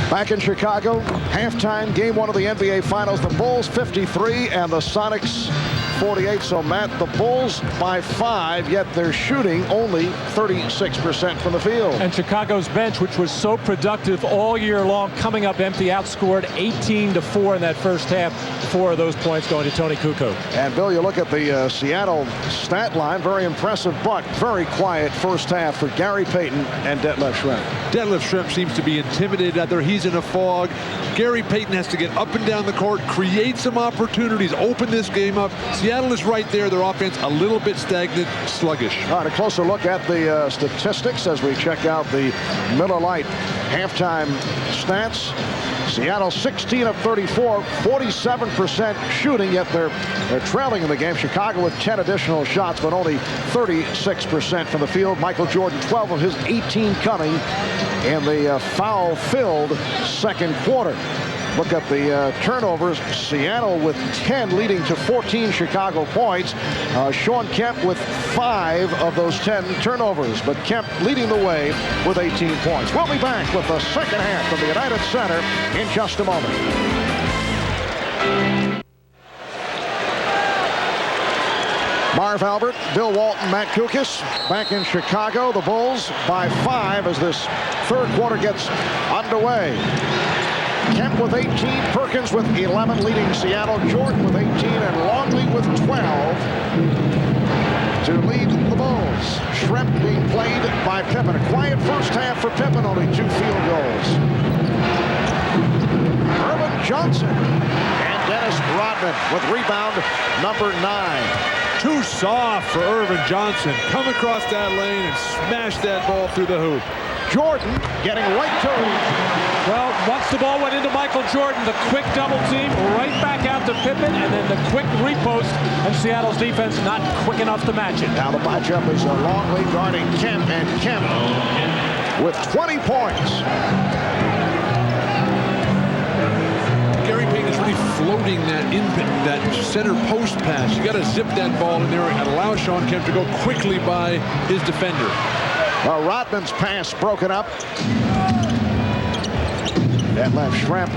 S3: Back in Chicago, halftime, game one of the NBA Finals. The Bulls 53 and the Sonics 48. So, Matt, the Bulls by 5, yet they're shooting only 36% from the field.
S5: And Chicago's bench, which was so productive all year long, coming up empty, outscored 18-4 in that first half. 4 of those points going to Tony Kukoc.
S3: And, Bill, you look at the Seattle stat line, very impressive, but very quiet first half for Gary Payton and Detlef Schrempf.
S8: Detlef Schrempf seems to be intimidated out there. He's in a fog. Gary Payton has to get up and down the court, create some opportunities, open this game up. Seattle is right there. Their offense a little bit stagnant, sluggish.
S3: All right, a closer look at the statistics as we check out the Miller Lite halftime stats. Seattle 16 of 34, 47% shooting, yet they're trailing in the game. Chicago with 10 additional shots, but only 36% from the field. Michael Jordan, 12 of his 18 coming in the foul-filled second quarter. Look at the turnovers. Seattle with 10, leading to 14 Chicago points. Shawn Kemp with 5 of those 10 turnovers, but Kemp leading the way with 18 points. We'll be back with the second half from the United Center in just a moment. Marv Albert, Bill Walton, Matt Kukis back in Chicago. The Bulls by 5 as this third quarter gets underway. Kemp with 18, Perkins with 11, leading Seattle. Jordan with 18, and Longley with 12 to lead the Bulls. Schrempf being played by Pippen. A quiet first half for Pippen, only 2 field goals. Irvin Johnson and Dennis Rodman with rebound number 9.
S8: Too soft for Irvin Johnson. Come across that lane and smash that ball through the hoop.
S3: Jordan getting right to him.
S5: Well, once the ball went into Michael Jordan, the quick double team right back out to Pippen, and then the quick repost, and Seattle's defense not quick enough to match it.
S3: Now the matchup is Longley guarding Kemp, and Kemp with 20 points.
S8: Gary Payton is really floating that center post pass. You got to zip that ball in there and allow Shawn Kemp to go quickly by his defender.
S3: Rodman's pass broken up. Detlef Schrempf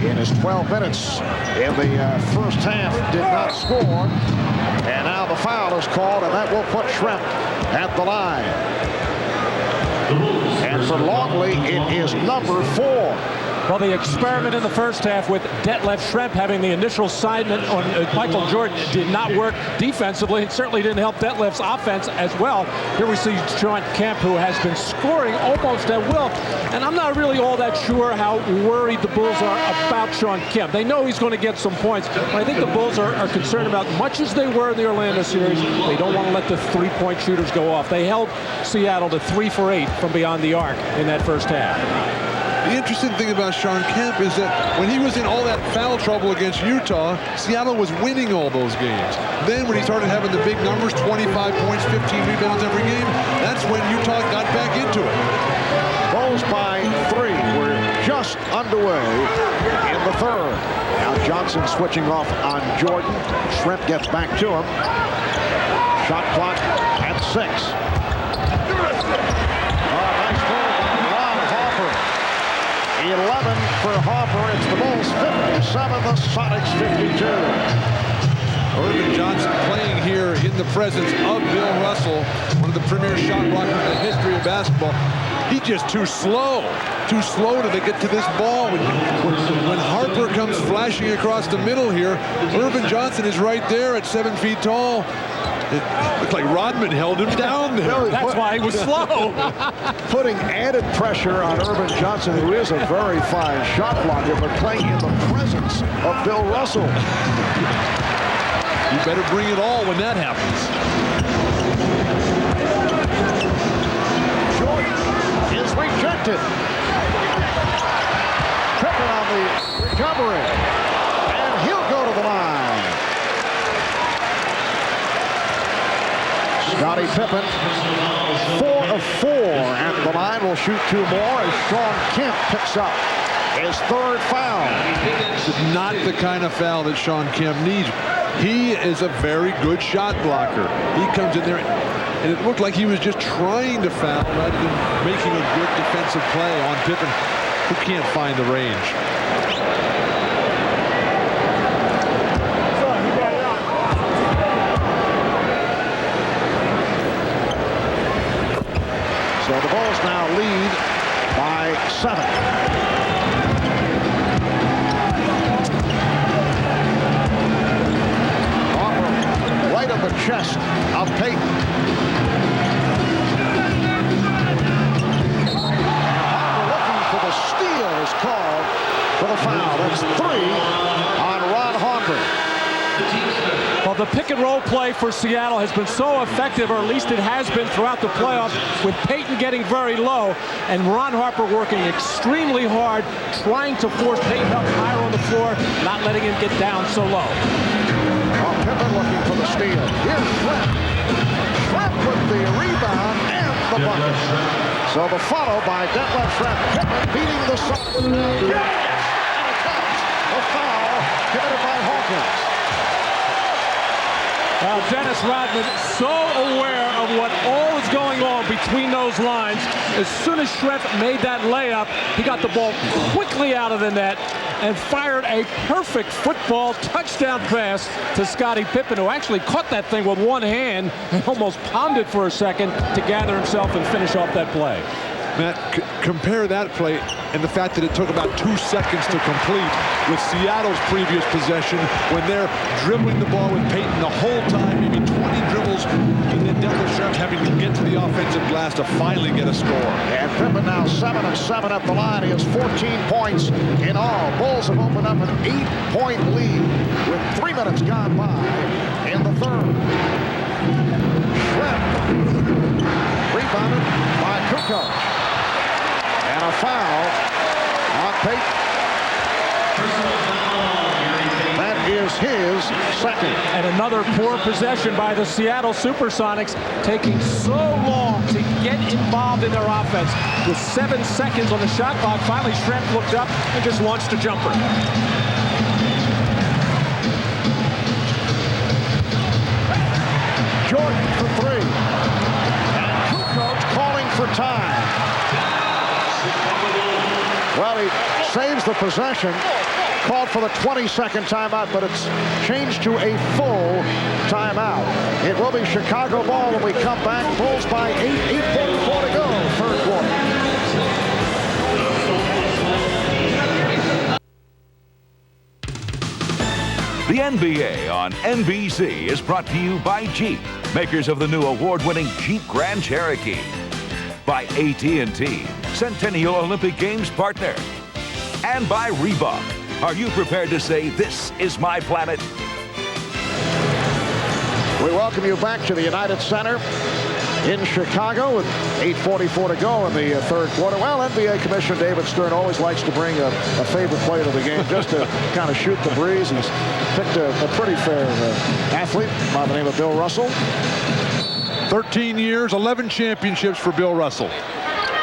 S3: in his 12 minutes in the first half did not score. And now the foul is called, and that will put Schrempf at the line. And for Longley, it is number 4.
S5: Well, the experiment in the first half with Detlef Schrempf having the initial assignment on Michael Jordan did not work defensively. It certainly didn't help Detlef's offense as well. Here we see Shawn Kemp, who has been scoring almost at will. And I'm not really all that sure how worried the Bulls are about Shawn Kemp. They know he's going to get some points, but I think the Bulls are concerned about, much as they were in the Orlando series, they don't want to let the three-point shooters go off. They held Seattle to 3 for 8 from beyond the arc in that first half.
S8: The interesting thing about Shawn Kemp is that when he was in all that foul trouble against Utah, Seattle was winning all those games. Then when he started having the big numbers, 25 points, 15 rebounds every game, that's when Utah got back into it.
S3: Bulls by 3. We're just underway in the third. Now Johnson switching off on Jordan. Schrempf gets back to him. Shot clock at 6. Nice move by Ron Harper. 11 for Harper. It's the Bulls 57, the Sonics 52.
S8: Irvin Johnson playing here in the presence of Bill Russell, one of the premier shot blockers in the history of basketball. He's just too slow to get to this ball. When Harper comes flashing across the middle here, Irvin Johnson is right there at 7 feet tall. It looked like Rodman held him down there.
S5: That's why he was slow.
S3: Putting added pressure on Irvin Johnson, who is a very fine shot blocker, but playing in the presence of Bill Russell.
S8: You better bring it all when that happens.
S3: Jordan is rejected. Pippen on the recovery, and he'll go to the line. Scottie Pippen, 4 of 4 at the line, will shoot 2 more as Sean Kemp picks up his 3rd foul.
S8: This is not the kind of foul that Sean Kemp needs. He is a very good shot blocker. He comes in there, and it looked like he was just trying to foul rather than making a good defensive play on Pippen, who can't find the range.
S3: So the Bulls now lead by 7. Right of the chest of Payton. Looking for the steal is called for the foul. That's 3 on Ron Harper.
S5: Well, the pick and roll play for Seattle has been so effective, or at least it has been throughout the playoffs, with Payton getting very low and Ron Harper working extremely hard, trying to force Payton up higher on the floor, not letting him get down so low.
S3: Pippen looking for the steal. Here's Schlepp. Schlepp with the rebound and the bucket. So the follow by Detlef Schrempf. Pippen beating the Suns. And it counts. A foul committed by Hawkins.
S5: Well, Dennis Rodman so aware of what all is going on between those lines. As soon as Schrempf made that layup, he got the ball quickly out of the net and fired a perfect football touchdown pass to Scottie Pippen, who actually caught that thing with one hand and almost pounded for a second to gather himself and finish off that play.
S8: Matt, compare that play and the fact that it took about 2 seconds to complete with Seattle's previous possession when they're dribbling the ball with Payton the whole time, maybe 20 dribbles, and then Detlef Schrempf having to get to the offensive glass to finally get a score.
S3: And Pippen now 7 of 7 at the line. He has 14 points in all. Bulls have opened up an 8-point lead with 3 minutes gone by in the 3rd. Schrempf rebounded by Kukoc. And a foul on Payton. That is his 2nd.
S5: And another poor possession by the Seattle Supersonics, taking so long to get involved in their offense. With 7 seconds on the shot clock, finally Schrempf looked up and just launched a jumper.
S3: Jordan for 3. And Kukoc calling for time. Well, he saves the possession, called for the 20-second timeout, but it's changed to a full timeout. It will be Chicago ball when we come back. Bulls by 8, 8:44 to go, 3rd quarter.
S2: The NBA on NBC is brought to you by Jeep, makers of the new award-winning Jeep Grand Cherokee. By AT&T, Centennial Olympic Games partner. And by Reebok. Are you prepared to say, "This is my planet"?
S3: We welcome you back to the United Center in Chicago with 8:44 to go in the 3rd quarter. Well, NBA Commissioner David Stern always likes to bring a favorite player to the game just to kind of shoot the breeze. He's picked a pretty fair athlete by the name of Bill Russell.
S8: 13 years, 11 championships for Bill Russell.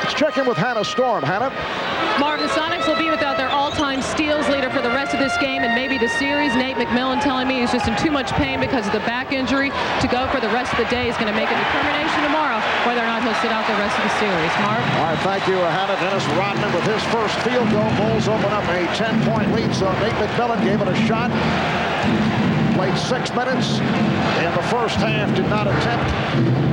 S3: Let's check in with Hannah Storm. Hannah?
S11: Mark, the Sonics will be without their all-time steals leader for the rest of this game and maybe the series. Nate McMillan telling me he's just in too much pain because of the back injury to go for the rest of the day. He's going to make a determination tomorrow whether or not he'll sit out the rest of the series. Mark?
S3: All right, thank you, Hannah. Dennis Rodman with his first field goal. Bulls open up a 10-point lead, so Nate McMillan gave it a shot. Played 6 minutes in the first half, did not attempt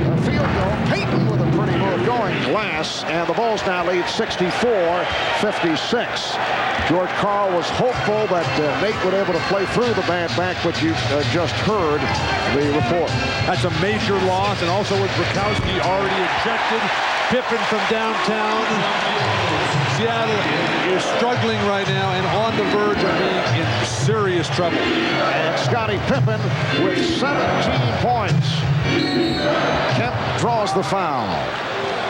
S3: a field goal. Payton with a pretty move going. Glass, and the Bulls now lead 64-56. George Karl was hopeful that Nate would be able to play through the bad back, but you just heard the report.
S8: That's a major loss, and also with Bukowski already ejected, Pippen from downtown. Seattle is struggling right now and on the verge of being in serious trouble.
S3: And Scottie Pippen with 17 points. Kemp draws the foul.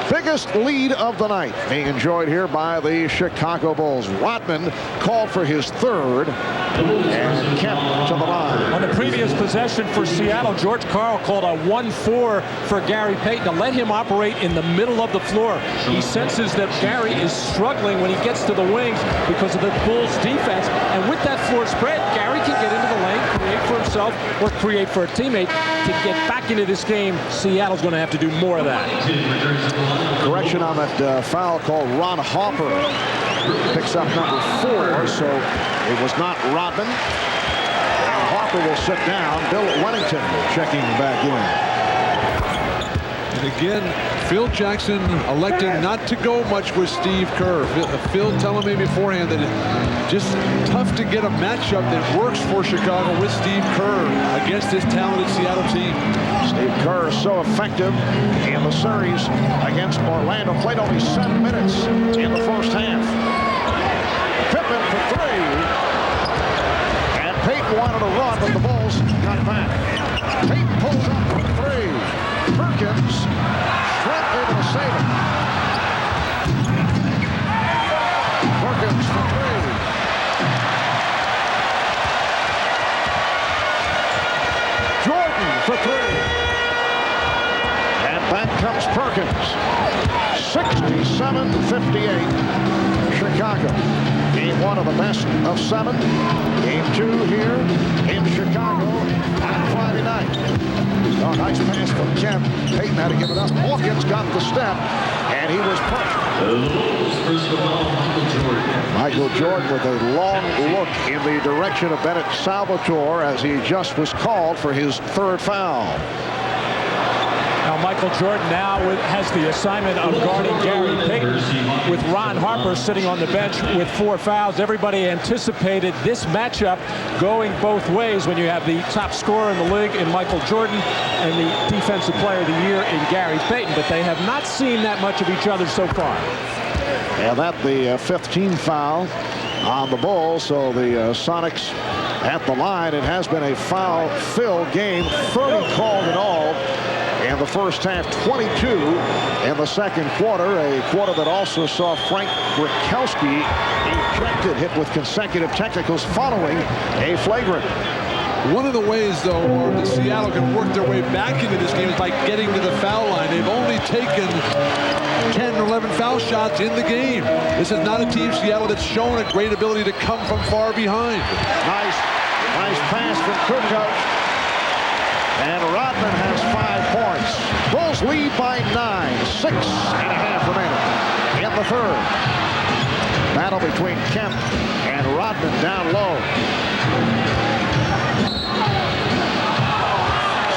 S3: Biggest lead of the night being enjoyed here by the Chicago Bulls. Rodman called for his third, and Kemp to the line.
S5: On the previous possession for Seattle, George Karl called a 1-4 for Gary Payton to let him operate in the middle of the floor. He senses that Gary is struggling when he gets to the wings because of the Bulls' defense. And with that floor spread, Gary can get into the lane, create for himself, or create for a teammate. To get back into this game, Seattle's going to have to do more of that.
S3: Correction on that foul called. Ron Harper picks up number 4, so it was not Rodman. And Harper will sit down. Bill Wennington checking back in.
S8: And again, Phil Jackson electing not to go much with Steve Kerr. Phil telling me beforehand that it's just tough to get a matchup that works for Chicago with Steve Kerr against this talented Seattle team.
S3: Steve Kerr is so effective in the series against Orlando. Played only 7 minutes in the first half. Pippen for 3. And Payton wanted to run, but the Bulls got back. Payton pulls up for 3. Perkins Trent able to save it. Perkins for 3. Jordan for 3. And back comes Perkins. 67-58. Chicago. Game 1 of the best of 7. Game 2 here in Chicago on Friday night. Oh, nice pass from Kemp. Payton had to give it up. Hawkins got the step, and he was pushed. Michael Jordan with a long look in the direction of Bennett Salvatore as he just was called for his 3rd foul.
S5: Now Michael Jordan now has the assignment of guarding Gary Payton with Ron Harper sitting on the bench with 4 fouls. Everybody anticipated this matchup going both ways when you have the top scorer in the league in Michael Jordan and the defensive player of the year in Gary Payton, but they have not seen that much of each other so far.
S3: And that the 5th team foul on the Bulls, so the Sonics at the line. It has been a foul-filled game, 30 called in all. In the first half, 22 in the second quarter, a quarter that also saw Frank Bukowski ejected, hit with consecutive technicals following a flagrant.
S8: One of the ways, though, that Seattle can work their way back into this game is by getting to the foul line. They've only taken 10 or 11 foul shots in the game. This is not a team, Seattle, that's shown a great ability to come from far behind.
S3: Nice pass from Kukoc. And Rodman has 5 points. Bulls lead by 9. 6.5 remaining in the 3rd. Battle between Kemp and Rodman down low.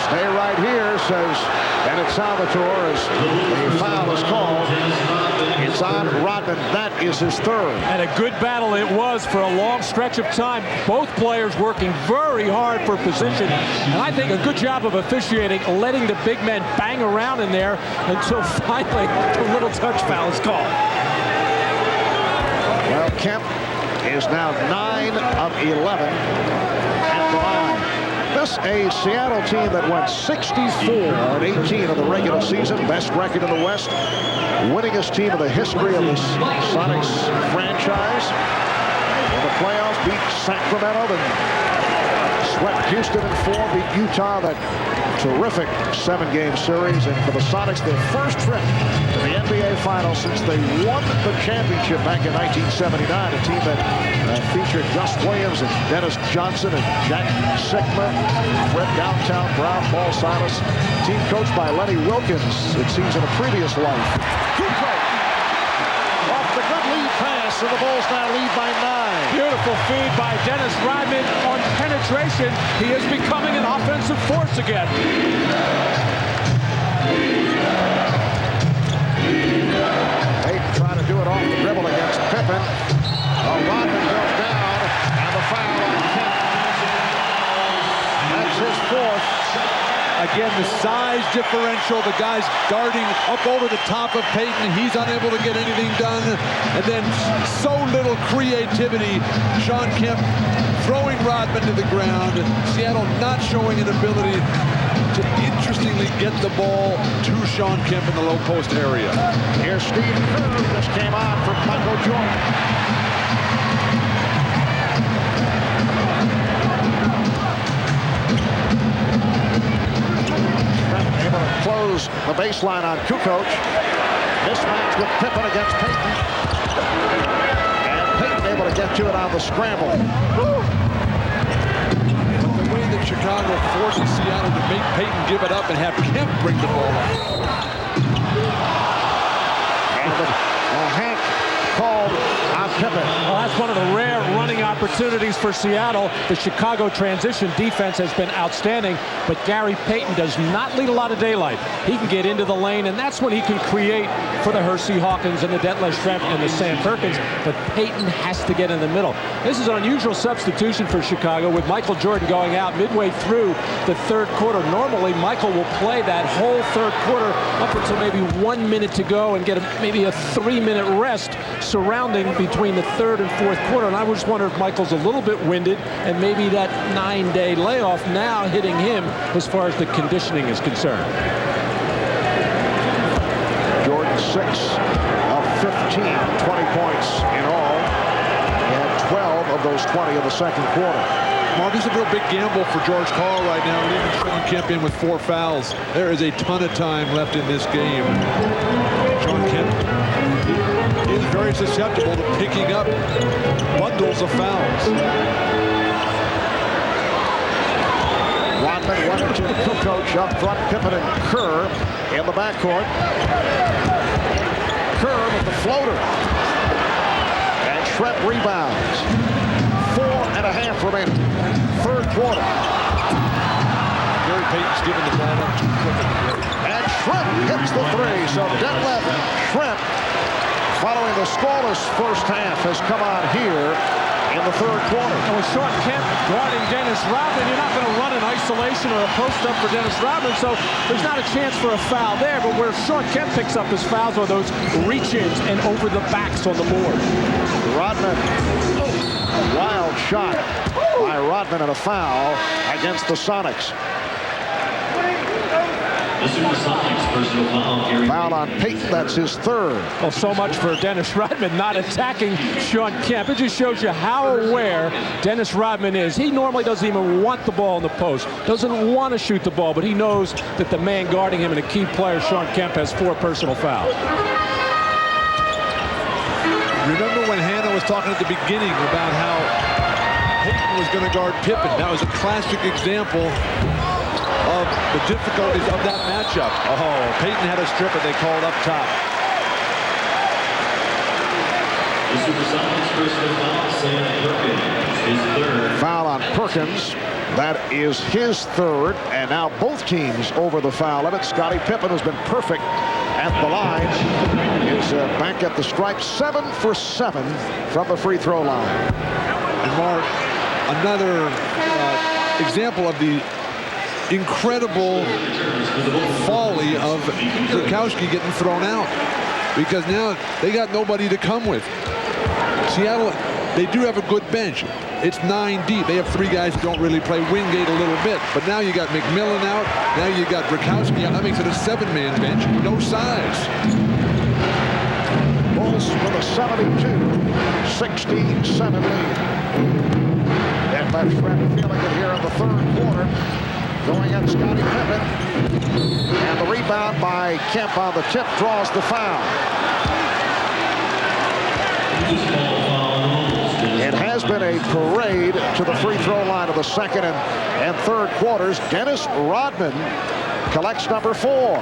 S3: Stay right here, says Bennett Salvatore, as the foul is called. It's on Rodman. That is his 3rd.
S5: And a good battle it was for a long stretch of time. Both players working very hard for position. And I think a good job of officiating, letting the big men bang around in there until finally the little touch foul is called.
S3: Well, Kemp is now 9 of 11 at the line. This a Seattle team that went 64-18 in the regular season, best record in the West, winningest team in the history of the Sonics franchise. In the playoffs, beat Sacramento, then swept Houston in 4, beat Utah, that terrific 7-game series. And for the Sonics, their first trip to the NBA Finals since they won the championship back in 1979, a team that featured Gus Williams and Dennis Johnson and Jack Sikma, Fred Downtown Brown, Paul Silas, team coached by Lenny Wilkins, it seems, in a previous life. Kukoc off the good lead pass, and the Bulls now lead by 9.
S5: Beautiful feed by Dennis Rodman on penetration. He is becoming an offensive force again.
S3: it off the dribble against Pippen. Rodman goes down, and the foul on Kemp. That's his fourth.
S8: Again, the size differential, the guy's darting up over the top of Payton. He's unable to get anything done. And then so little creativity. Shawn Kemp throwing Rodman to the ground. Seattle not showing an ability to interestingly get the ball to Shawn Kemp in the low post area.
S3: Here's Steve Kerr. This came on from Michael Jordan. Close the baseline on Kukoc. Mismatch with Pippen against Payton. And Payton able to get to it on the scramble.
S8: But the way that Chicago forces Seattle to make Payton give it up and have Kemp bring the ball up.
S3: And the hack called on Pippen.
S5: Well, that's one of the rare running opportunities for Seattle. The Chicago transition defense has been outstanding, but Gary Payton does not lead a lot of daylight. He can get into the lane, and that's when he can create for the Hersey Hawkins and the Detlef Schrempf and the Sam Perkins, but Payton has to get in the middle. This is an unusual substitution for Chicago with Michael Jordan going out midway through the third quarter. Normally, Michael will play that whole third quarter up until maybe 1 minute to go and get maybe a 3-minute rest surrounding between the third and fourth quarter. And I just wonder if Michael's a little bit winded and maybe that 9-day layoff now hitting him as far as the conditioning is concerned.
S3: Jordan 6 of 15, 20 points in all. He had 12 of those 20 in the second quarter.
S8: Mark, this is a real big gamble for George Karl right now, leaving Shawn Kemp in with 4 fouls. There is a ton of time left in this game. Shawn Kemp is very susceptible to picking up bundles of fouls.
S3: Rodman went to Kukoc up front, Pippen and Kerr in the backcourt. Kerr with the floater. And Schrempf rebounds. 4.5 remaining. Third quarter.
S8: Gary Payton's giving the ball up too quick.
S3: And Schrempf hits the three. So Detlef Schrempf, following the scoreless first half, has come on here in the third quarter.
S5: And with Shawn Kemp guarding Dennis Rodman, you're not going to run an isolation or a post-up for Dennis Rodman, so there's not a chance for a foul there. But where Shawn Kemp picks up his fouls are those reach-ins and over the backs on the board.
S3: Rodman, a wild shot by Rodman and a foul against the Sonics.
S9: The Supersonics personal foul, Gary.
S3: Foul on Payton, that's his third.
S5: Well, so much for Dennis Rodman not attacking Shawn Kemp. It just shows you how aware Dennis Rodman is. He normally doesn't even want the ball in the post, doesn't want to shoot the ball, but he knows that the man guarding him and a key player, Shawn Kemp, has 4 personal fouls.
S8: Remember when Hannah was talking at the beginning about how Payton was going to guard Pippen? That was a classic example of the difficulties of that matchup. Oh, Payton had a strip and they called up top.
S9: The Supersonics personal foul, Sam Perkins, his third.
S3: Foul on Perkins. That is his third, and now both teams over the foul limit. Scottie Pippen has been perfect at the line. Is back at the stripe, 7 for 7 from the free throw line.
S8: And Mark, another example of the incredible folly of Zurkowski getting thrown out, because now they got nobody to come with. Seattle, they do have a good bench. It's 9 deep. They have 3 guys who don't really play Wingate a little bit. But now you got McMillan out. Now you got Zurkowski out. That makes it a 7-man bench. No size.
S3: Bulls with a 72-67 lead. And left Schrempf feeling it here in the third quarter. Going at Scottie Pippen. And the rebound by Kemp on the tip draws the foul. It has been a parade to the free throw line of the second and third quarters. Dennis Rodman collects number 4.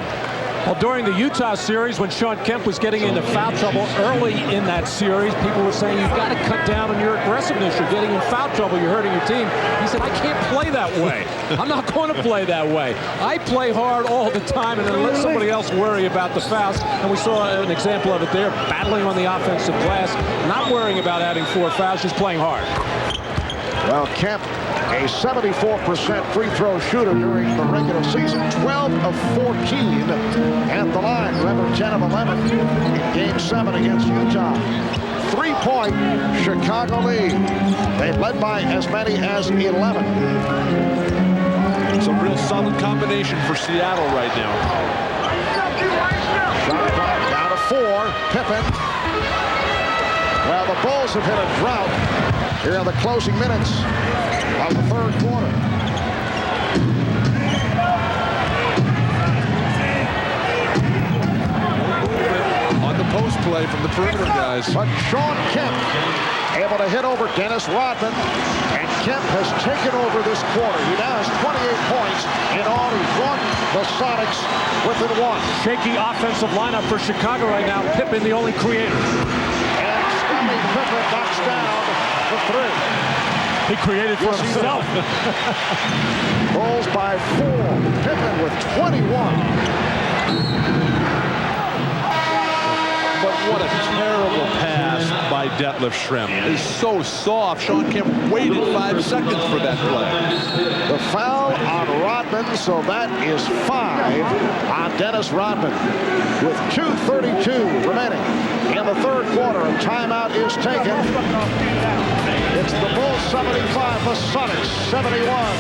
S5: Well, during the Utah series, when Sean Kemp was getting into foul trouble early in that series, people were saying, you've got to cut down on your aggressiveness. You're getting in foul trouble. You're hurting your team. He said, I can't play that way. I'm not going to play that way. I play hard all the time and then let somebody else worry about the fouls. And we saw an example of it there, battling on the offensive glass, not worrying about adding 4 fouls, just playing hard.
S3: Well, Kemp, a 74% free throw shooter during the regular season, 12 of 14 at the line. Remember, 10 of 11 in Game 7 against Utah. 3-point Chicago lead. They led by as many as 11.
S8: It's a real solid combination for Seattle right now.
S3: Shot clock down to 4. Pippen. Well, the Bulls have hit a drought here in the closing minutes of the third quarter.
S8: On the post play from the perimeter guys.
S3: But Sean Kemp able to hit over Dennis Rodman, and Kemp has taken over this quarter. He now has 28 points in all. He's won the Sonics within 1.
S5: Shaky offensive lineup for Chicago right now. Pippen, the only creator.
S3: And Scottie Pippen knocks down the 3.
S5: He created for himself.
S3: Bulls by 4. Pippen with 21.
S8: But what a terrible pass by Detlef Schrempf. It's so soft. Sean Kemp waited 5 seconds for that play.
S3: The foul on Rodman, so that is 5 on Dennis Rodman. With 2:32 remaining in the third quarter, a timeout is taken. It's the Bulls 75, the Sonics 71.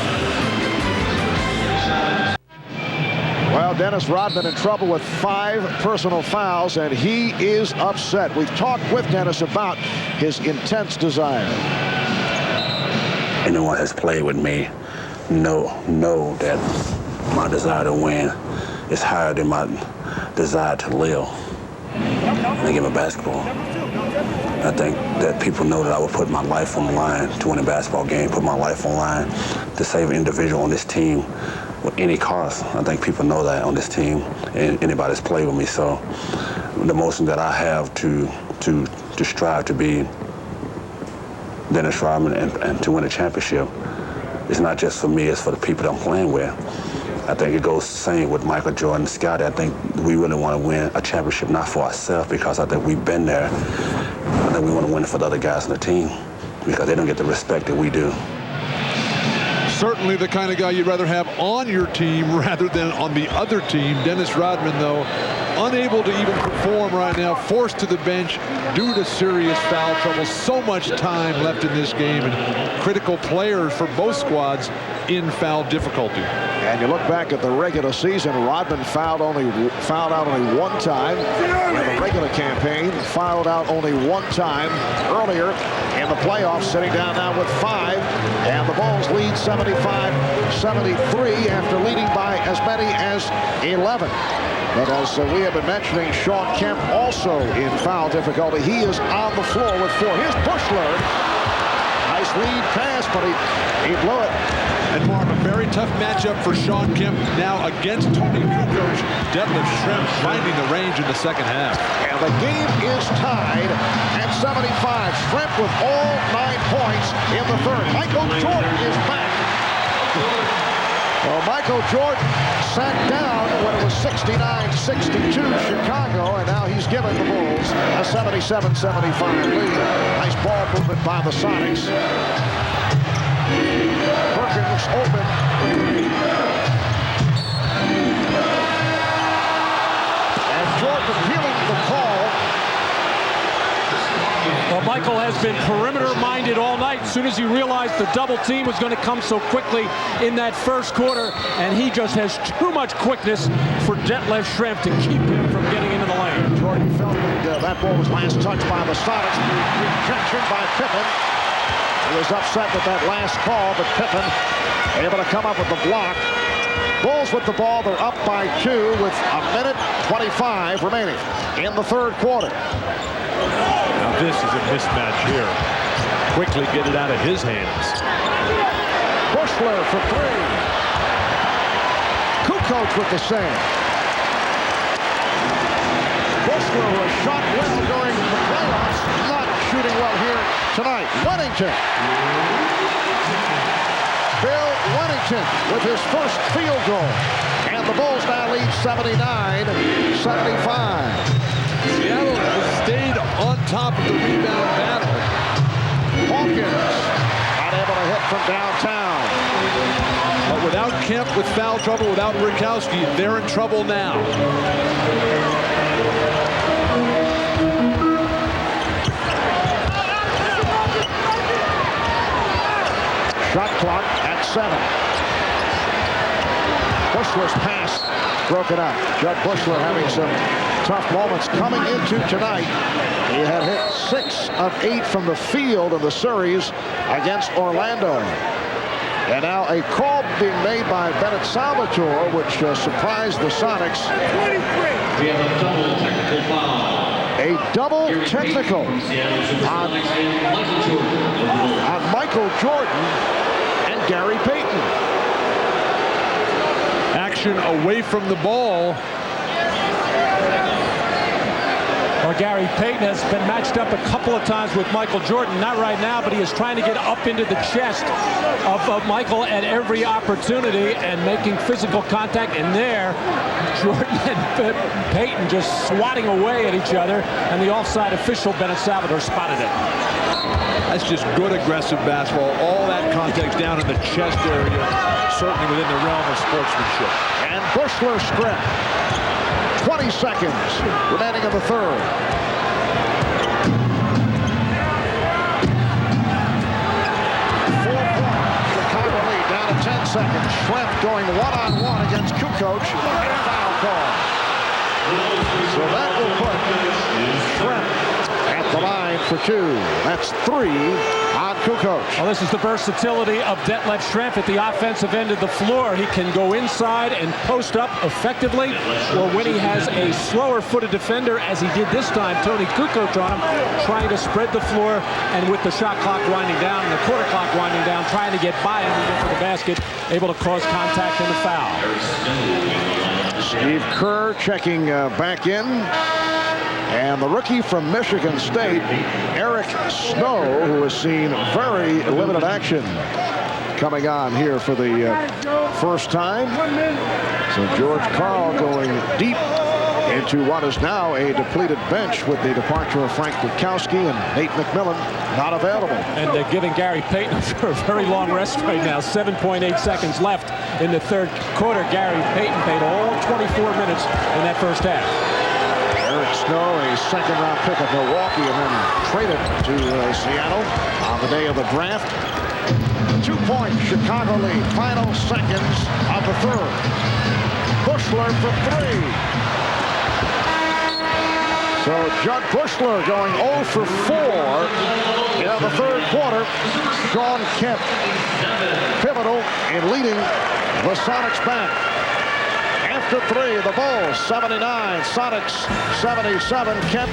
S3: Well, Dennis Rodman in trouble with 5 personal fouls, and he is upset. We've talked with Dennis about his intense desire.
S14: Anyone has played with me know that my desire to win is higher than my desire to live in the game of basketball. I think that people know that I would put my life on the line to win a basketball game, put my life on the line to save an individual on this team with any cost. I think people know that on this team, and anybody that's played with me. So the motion that I have to strive to be Dennis Rodman and to win a championship is not just for me, it's for the people that I'm playing with. I think it goes the same with Michael Jordan and Scottie. I think we really want to win a championship, not for ourselves, because I think we've been there. I think we want to win it for the other guys on the team because they don't get the respect that we do.
S8: Certainly the kind of guy you'd rather have on your team rather than on the other team. Dennis Rodman, though, unable to even perform right now, forced to the bench due to serious foul trouble. So much time left in this game, and critical players for both squads in foul difficulty.
S3: And you look back at the regular season, Rodman fouled out only 1 time in the regular campaign, fouled out only 1 time earlier in the playoffs, sitting down now with 5, and the Bulls lead 75-73 after leading by as many as 11. But as we have been mentioning, Sean Kemp also in foul difficulty. He is on the floor with 4. Here's Bushler. Nice lead pass, but he blew it.
S8: And Mark, a very tough matchup for Sean Kemp now against Tony Kukoc. Detlef Schrempf finding the range in the second half.
S3: And the game is tied at 75. Schrempf with all 9 points in the third. Michael Jordan is back. Well, Michael Jordan sat down when it was 69-62 Chicago, and now he's given the Bulls a 77-75 lead. Nice ball movement by the Sonics. Perkins open. And Jordan appealing the call.
S5: Well, Michael has been perimeter-minded all night. As soon as he realized the double team was going to come so quickly in that first quarter, and he just has too much quickness for Detlef Schrempf to keep him from getting into the lane.
S3: Jordan felt that that ball was last touched by the Sonics. Rejection by Pippen. He was upset with that last call, but Pippen able to come up with the block. Bulls with the ball. They're up by 2 with a minute 25 remaining in the third quarter.
S5: Now this is a mismatch here. Quickly get it out of his hands.
S3: Bushler for 3. Kukoc with the save. Bushler, who has shot well during the playoffs, not shooting well here tonight. Wennington. Bill Wennington with his first field goal. And the Bulls now lead 79-75.
S8: Seattle has stayed on top of the rebound battle.
S3: Hawkins not able to hit from downtown.
S8: But without Kemp with foul trouble, without Rikowski, they're in trouble now.
S3: Shot clock at 7. Bushler's pass broken up. Judd Bushler having some tough moments coming into tonight. He had hit 6 of 8 from the field in the series against Orlando. And now a call being made by Bennett Salvatore, which surprised the Sonics. 23. We have a double technical foul. A double technical on Michael Jordan and Gary Payton.
S8: Action away from the ball.
S5: Well, Gary Payton has been matched up a couple of times with Michael Jordan. Not right now, but he is trying to get up into the chest of Michael at every opportunity and making physical contact. And there, Jordan and Payton just swatting away at each other. And the offside official, Bennett Salvatore, spotted it.
S8: That's just good aggressive basketball. All that contact down in the chest area, certainly within the realm of sportsmanship.
S3: And Bushler strip. 20 seconds remaining in the third. 4-point Chicago lead down to 10 seconds. Schlep going one-on-one against Kukoc and a foul call. So that will put Schlep at the line for 2. That's 3 on Kukoc.
S5: Well, this is the versatility of Detlef Schrempf at the offensive end of the floor. He can go inside and post up effectively, or when he has a slower-footed defender, as he did this time, Tony Kukoc on him, trying to spread the floor, and with the shot clock winding down and the quarter clock winding down, trying to get by him and get to the basket, able to cause contact and a foul.
S3: Steve Kerr checking back in. And the rookie from Michigan State, Eric Snow, who has seen very limited action, coming on here for the first time. So George Karl going deep into what is now a depleted bench with the departure of Frank Rikowski and Nate McMillan not available.
S5: And they're giving Gary Payton a very long rest right now. 7.8 seconds left in the third quarter. Gary Payton played all 24 minutes in that first half.
S3: Eric Snow, a second-round pick of Milwaukee, and then traded to Seattle on the day of the draft. 2-point Chicago lead. Final seconds of the third. Bushler for 3. So Judd Bushler going 0 for 4 in the third quarter. Sean Kemp pivotal in leading the Sonics back. After 3, the Bulls 79, Sonics 77. Kemp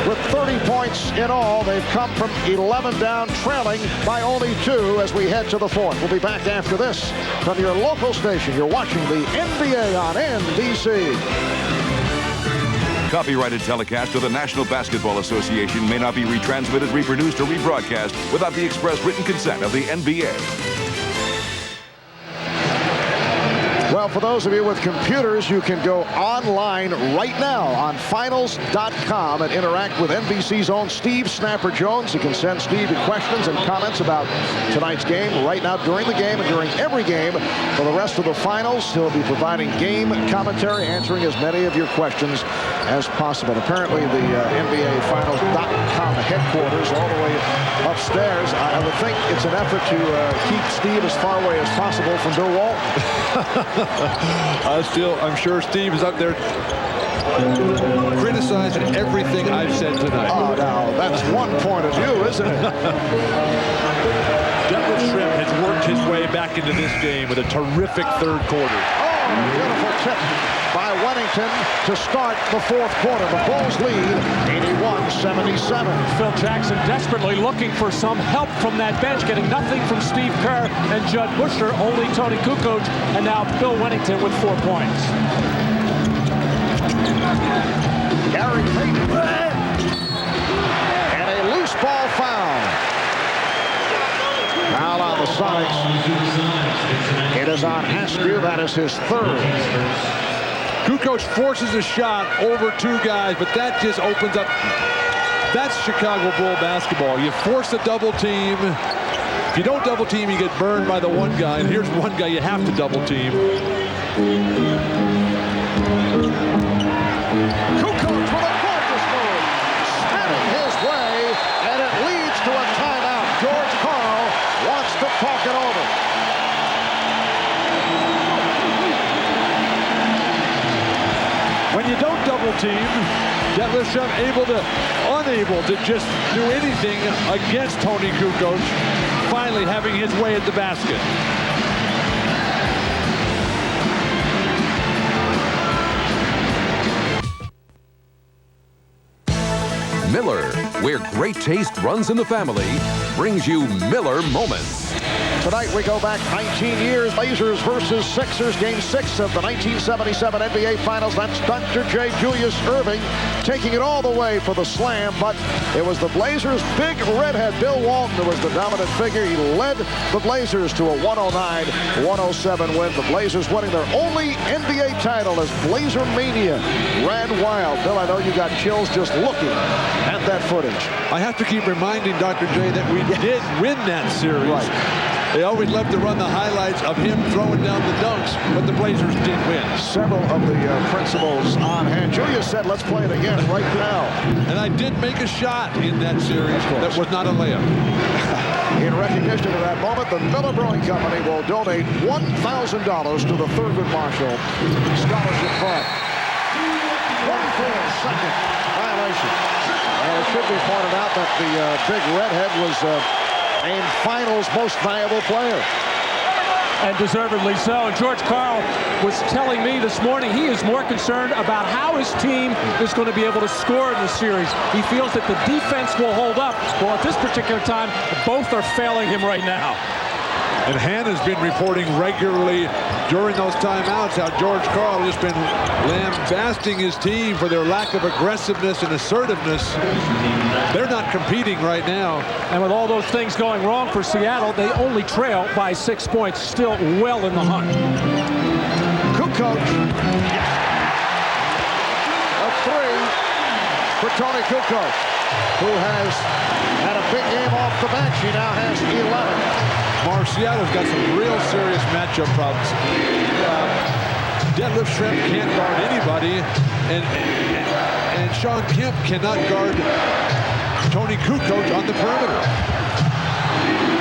S3: with 30 points in all. They've come from 11 down, trailing by only 2 as we head to the fourth. We'll be back after this from your local station. You're watching the NBA on NBC.
S2: Copyrighted telecast of the National Basketball Association may not be retransmitted, reproduced, or rebroadcast without the express written consent of the NBA.
S3: Well, for those of you with computers, you can go online right now on finals.com and interact with NBC's own Steve Snapper Jones. You can send Steve your questions and comments about tonight's game right now during the game and during every game for the rest of the finals. He'll be providing game commentary, answering as many of your questions as possible. Apparently, the NBA Finals.com headquarters all the way upstairs. I would think it's an effort to keep Steve as far away as possible from Bill Walton.
S8: I'm sure Steve is up there criticizing everything I've said tonight.
S3: Oh, now, that's one point of view, isn't it?
S8: Detlef Schrempf has worked his way back into this game with a terrific third quarter.
S3: Oh, beautiful tip by Wennington to start the fourth quarter. The Bulls lead 81-77.
S5: Phil Jackson desperately looking for some help from that bench, getting nothing from Steve Kerr and Judd Bushler, only Tony Kukoc, and now Bill Wennington with 4 points.
S3: Gary Payton. And a loose ball foul. Foul on the Sonics. It is on Askew. That is his third.
S8: Kukoc forces a shot over two guys, but that just opens up. That's Chicago Bull basketball. You force a double team. If you don't double team, you get burned by the one guy. And here's one guy you have to double team.
S3: Kukoc with a gorgeous move. Spinning his way, and it leads to a timeout. George Karl wants to talk it over.
S8: When you don't double team, Detlef Schrempf unable to just do anything against Tony Kukoc, finally having his way at the basket.
S15: Miller, where great taste runs in the family, brings you Miller Moments.
S3: Tonight we go back 19 years. Blazers versus Sixers. Game 6 of the 1977 NBA Finals. That's Dr. J. Julius Erving taking it all the way for the slam. But it was the Blazers' big redhead, Bill Walton, who was the dominant figure. He led the Blazers to a 109-107 win. The Blazers winning their only NBA title as Blazer Mania ran wild. Bill, I know you got chills just looking at that footage.
S8: I have to keep reminding Dr. J that we did win that series.
S3: Right.
S8: They always love to run the highlights of him throwing down the dunks, but the Blazers did win.
S3: Several of the principals on hand. Julius said, let's play it again right now.
S8: And I did make a shot in that series that was not a layup.
S3: In recognition of that moment, the Miller Brewing Company will donate $1,000 to the Thurgood Marshall Scholarship Fund. 24-second violation. And it should be pointed out that the big redhead was named Finals Most Valuable Player.
S5: And deservedly so. And George Karl was telling me this morning he is more concerned about how his team is going to be able to score in the series. He feels that the defense will hold up. Well, at this particular time, both are failing him right now.
S8: And Hannah's been reporting regularly during those timeouts how George Karl has just been lambasting his team for their lack of aggressiveness and assertiveness. They're not competing right now.
S5: And with all those things going wrong for Seattle, they only trail by 6 points, still well in the hunt.
S3: Kukoc. A three for Tony Kukoc, who has had a big game off the bench. He now has 11.
S8: Seattle's got some real serious matchup problems. Detlef Schrempf can't guard anybody, and Sean Kemp cannot guard Tony Kukoc on the perimeter.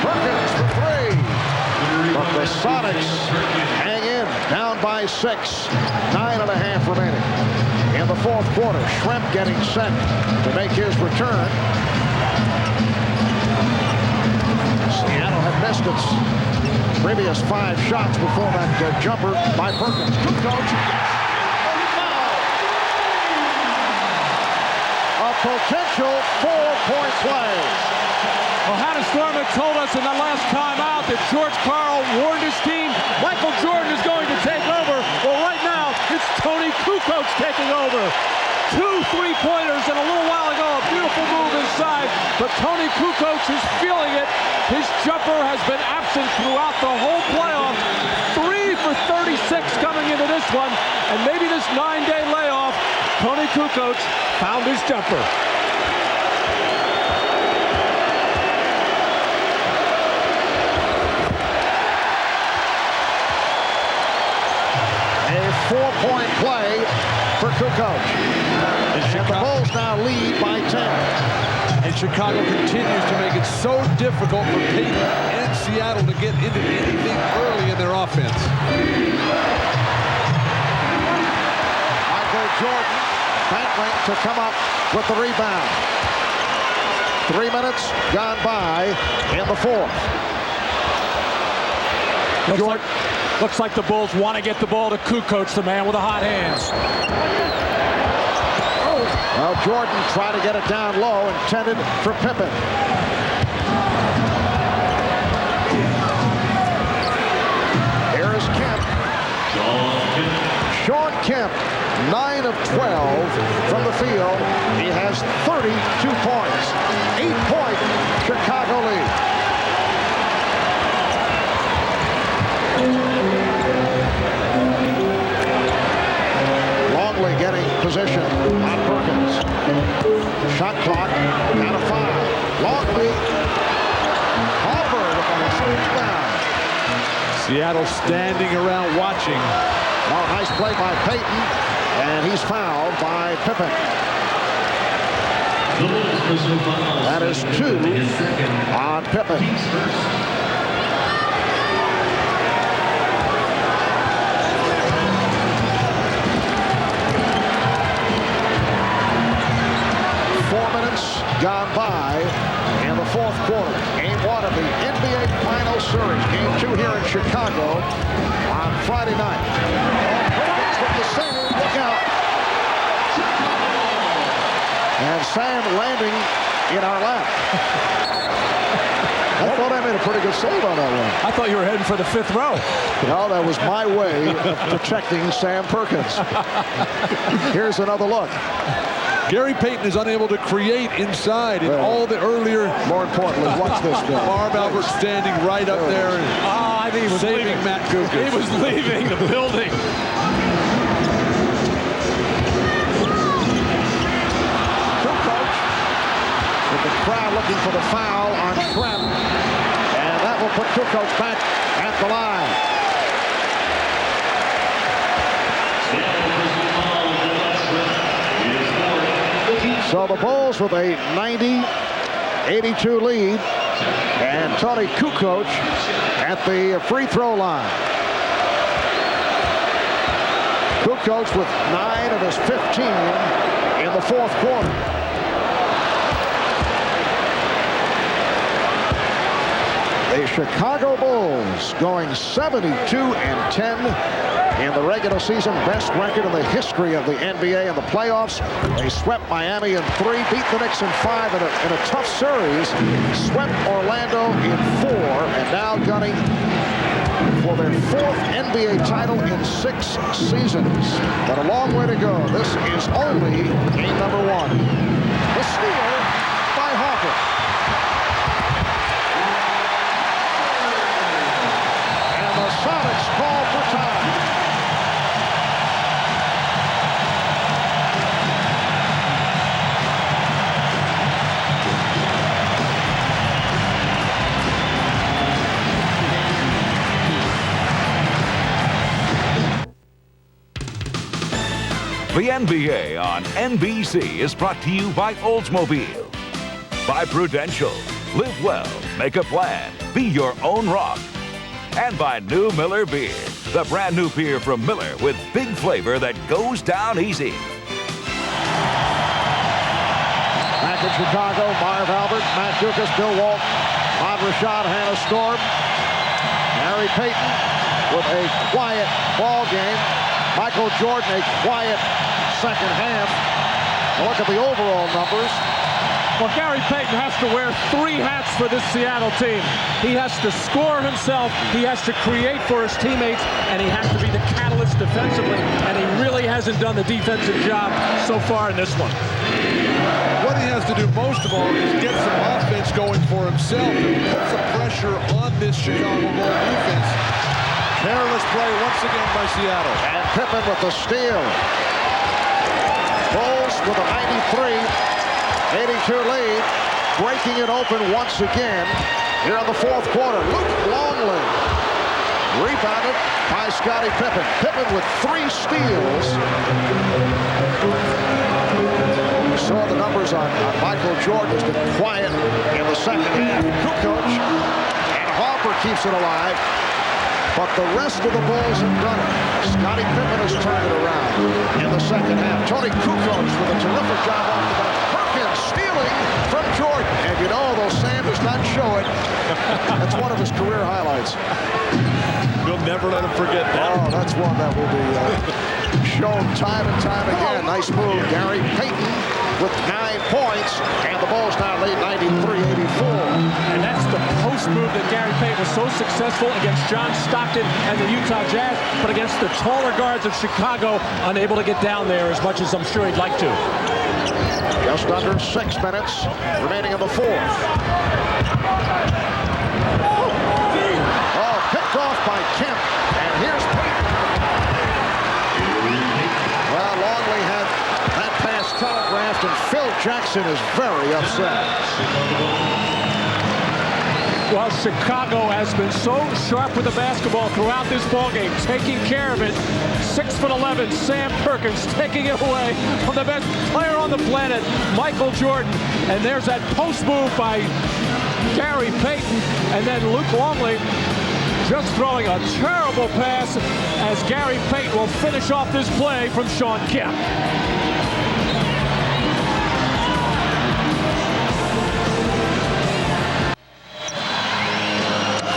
S3: Perkins for three. But the Sonics hang in, down by 6. 9.5 remaining. In the fourth quarter, Schrempf getting set to make his return. Seattle had missed its previous 5 shots before that jumper by Perkins. Kukoc. A potential 4-point play.
S5: Well, Hannah Storm had told us in the last timeout that George Karl warned his team Michael Jordan is going to take over. Well, right now, it's Tony Kukoc taking over. 2 3-pointers, and a little while ago, a beautiful move inside, but Tony Kukoc is feeling it. His jumper has been absent throughout the whole playoff. 3 for 36 coming into this one, and maybe this 9-day layoff, Tony Kukoc found his jumper.
S3: A 4-point play for Kukoc. And the Bulls now lead by 10.
S8: And Chicago continues to make it so difficult for Payton and Seattle to get into anything early in their offense.
S3: Michael Jordan battling to come up with the rebound. 3 minutes gone by in the fourth.
S5: Looks like the Bulls want to get the ball to Kukoc, the man with the hot hands.
S3: Well, Jordan tried to get it down low, intended for Pippen. Here is Kemp. Sean Kemp, 9 of 12 from the field. He has 32 points. 8-point Chicago lead. Longley getting position on Perkins. Shot clock and a foul. Longley. Harper with a rebound.
S8: Seattle standing around watching.
S3: Oh, nice play by Payton, and he's fouled by Pippen. That is 2 on Pippen. Gone by in the fourth quarter. Game 1 of the NBA Finals Series. Game 2 here in Chicago on Friday night. Perkins with the save. Look out. And Sam landing in our lap. I thought I made a pretty good save on that one.
S5: I thought you were heading for the 5th row.
S3: No, that was my way of protecting Sam Perkins. Here's another look.
S8: Gary Payton is unable to create inside in all the earlier.
S3: More importantly, watch this, Bill.
S8: Marv Albert standing right up there and
S5: I think he was
S8: saving
S5: leaving.
S8: Matt Kukoc.
S5: He was leaving the building.
S3: Kukoc with the crowd looking for the foul on Trent. And that will put Kukoc back at the line. So the Bulls with a 90-82 lead, and Tony Kukoc at the free throw line. Kukoc with 9 of his 15 in the fourth quarter. The Chicago Bulls going 72-10 in the regular season, best record in the history of the NBA in the playoffs. They swept Miami in 3, beat the Knicks in 5 in a tough series, swept Orlando in 4, and now gunning for their 4th NBA title in 6 seasons. But a long way to go. This is only game number 1. The steal by Harper. And the Sonics call for time.
S2: The NBA on NBC is brought to you by Oldsmobile, by Prudential. Live well, make a plan, be your own rock. And by New Miller Beer, the brand new beer from Miller with big flavor that goes down easy.
S3: Back in Chicago, Marv Albert, Matt Kukoc, Bill Walton, Rod Rashad, Hannah Storm. Gary Payton with a quiet ball game. Michael Jordan, a quiet second half. Look at the overall numbers.
S5: Well, Gary Payton has to wear 3 hats for this Seattle team. He has to score himself, he has to create for his teammates, and he has to be the catalyst defensively, and he really hasn't done the defensive job so far in this one.
S8: What he has to do most of all is get some offense going for himself and put some pressure on this Chicago Bulls defense. Careless play once again by Seattle.
S3: And Pippen with the steal. Bulls with a 93-82 lead, breaking it open once again here in the fourth quarter. Luke Longley rebounded by Scottie Pippen. Pippen with 3 steals. We saw the numbers on Michael Jordan has been quiet in the second half. Kukoc and Harper keeps it alive. But the rest of the Bulls have done it. Scottie Pippen has turned it around in the second half. Tony Kukoc with a terrific job off the back. Perkins stealing from Jordan. And you know, although Sam does not show it, that's one of his career highlights.
S8: We'll never let him forget that.
S3: Oh, that's one that will be shown time and time again. Nice move. Gary Payton with 9 points, and the Bulls now lead 93-84.
S5: And that's the post move that Gary Payton was so successful against John Stockton and the Utah Jazz, but against the taller guards of Chicago, unable to get down there as much as I'm sure he'd like to.
S3: Just under 6 minutes remaining in the fourth. Oh, picked off by Kemp, and here's Payton. Well, Longley had that pass telegraphed, and Phil Jackson is very upset.
S5: Well, Chicago has been so sharp with the basketball throughout this ballgame, taking care of it. 6'11", Sam Perkins taking it away from the best player on the planet, Michael Jordan. And there's that post move by Gary Payton, and then Luke Longley just throwing a terrible pass as Gary Payton will finish off this play from Shawn Kemp.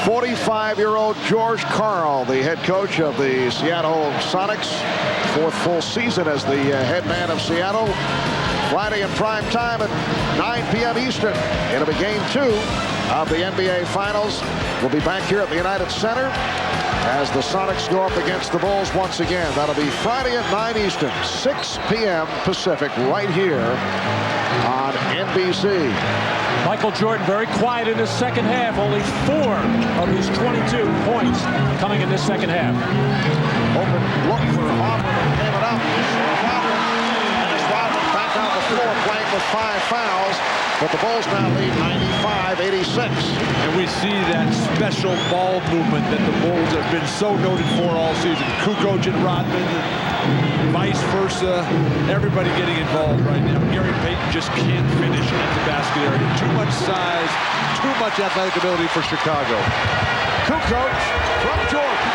S3: 45-year-old George Karl, the head coach of the Seattle Sonics, fourth full season as the head man of Seattle. Friday in prime time at 9 p.m. Eastern. It'll be game 2 of the NBA Finals. We'll be back here at the United Center as the Sonics go up against the Bulls once again. That'll be Friday at 9 Eastern, 6 p.m. Pacific, right here on NBC.
S5: Michael Jordan very quiet in the second half. Only 4 of his 22 points coming in this second half.
S3: Open look for Harper, gave it up. Dennis Rodman back on the floor playing with 5 fouls. But the Bulls now lead 95-86.
S8: And we see that special ball movement that the Bulls have been so noted for all season. Kukoc and Rodman, and vice versa. Everybody getting involved right now. Gary Payton just can't finish at the basket area. Too much size, too much athletic ability for Chicago.
S3: Kukoc from Jordan.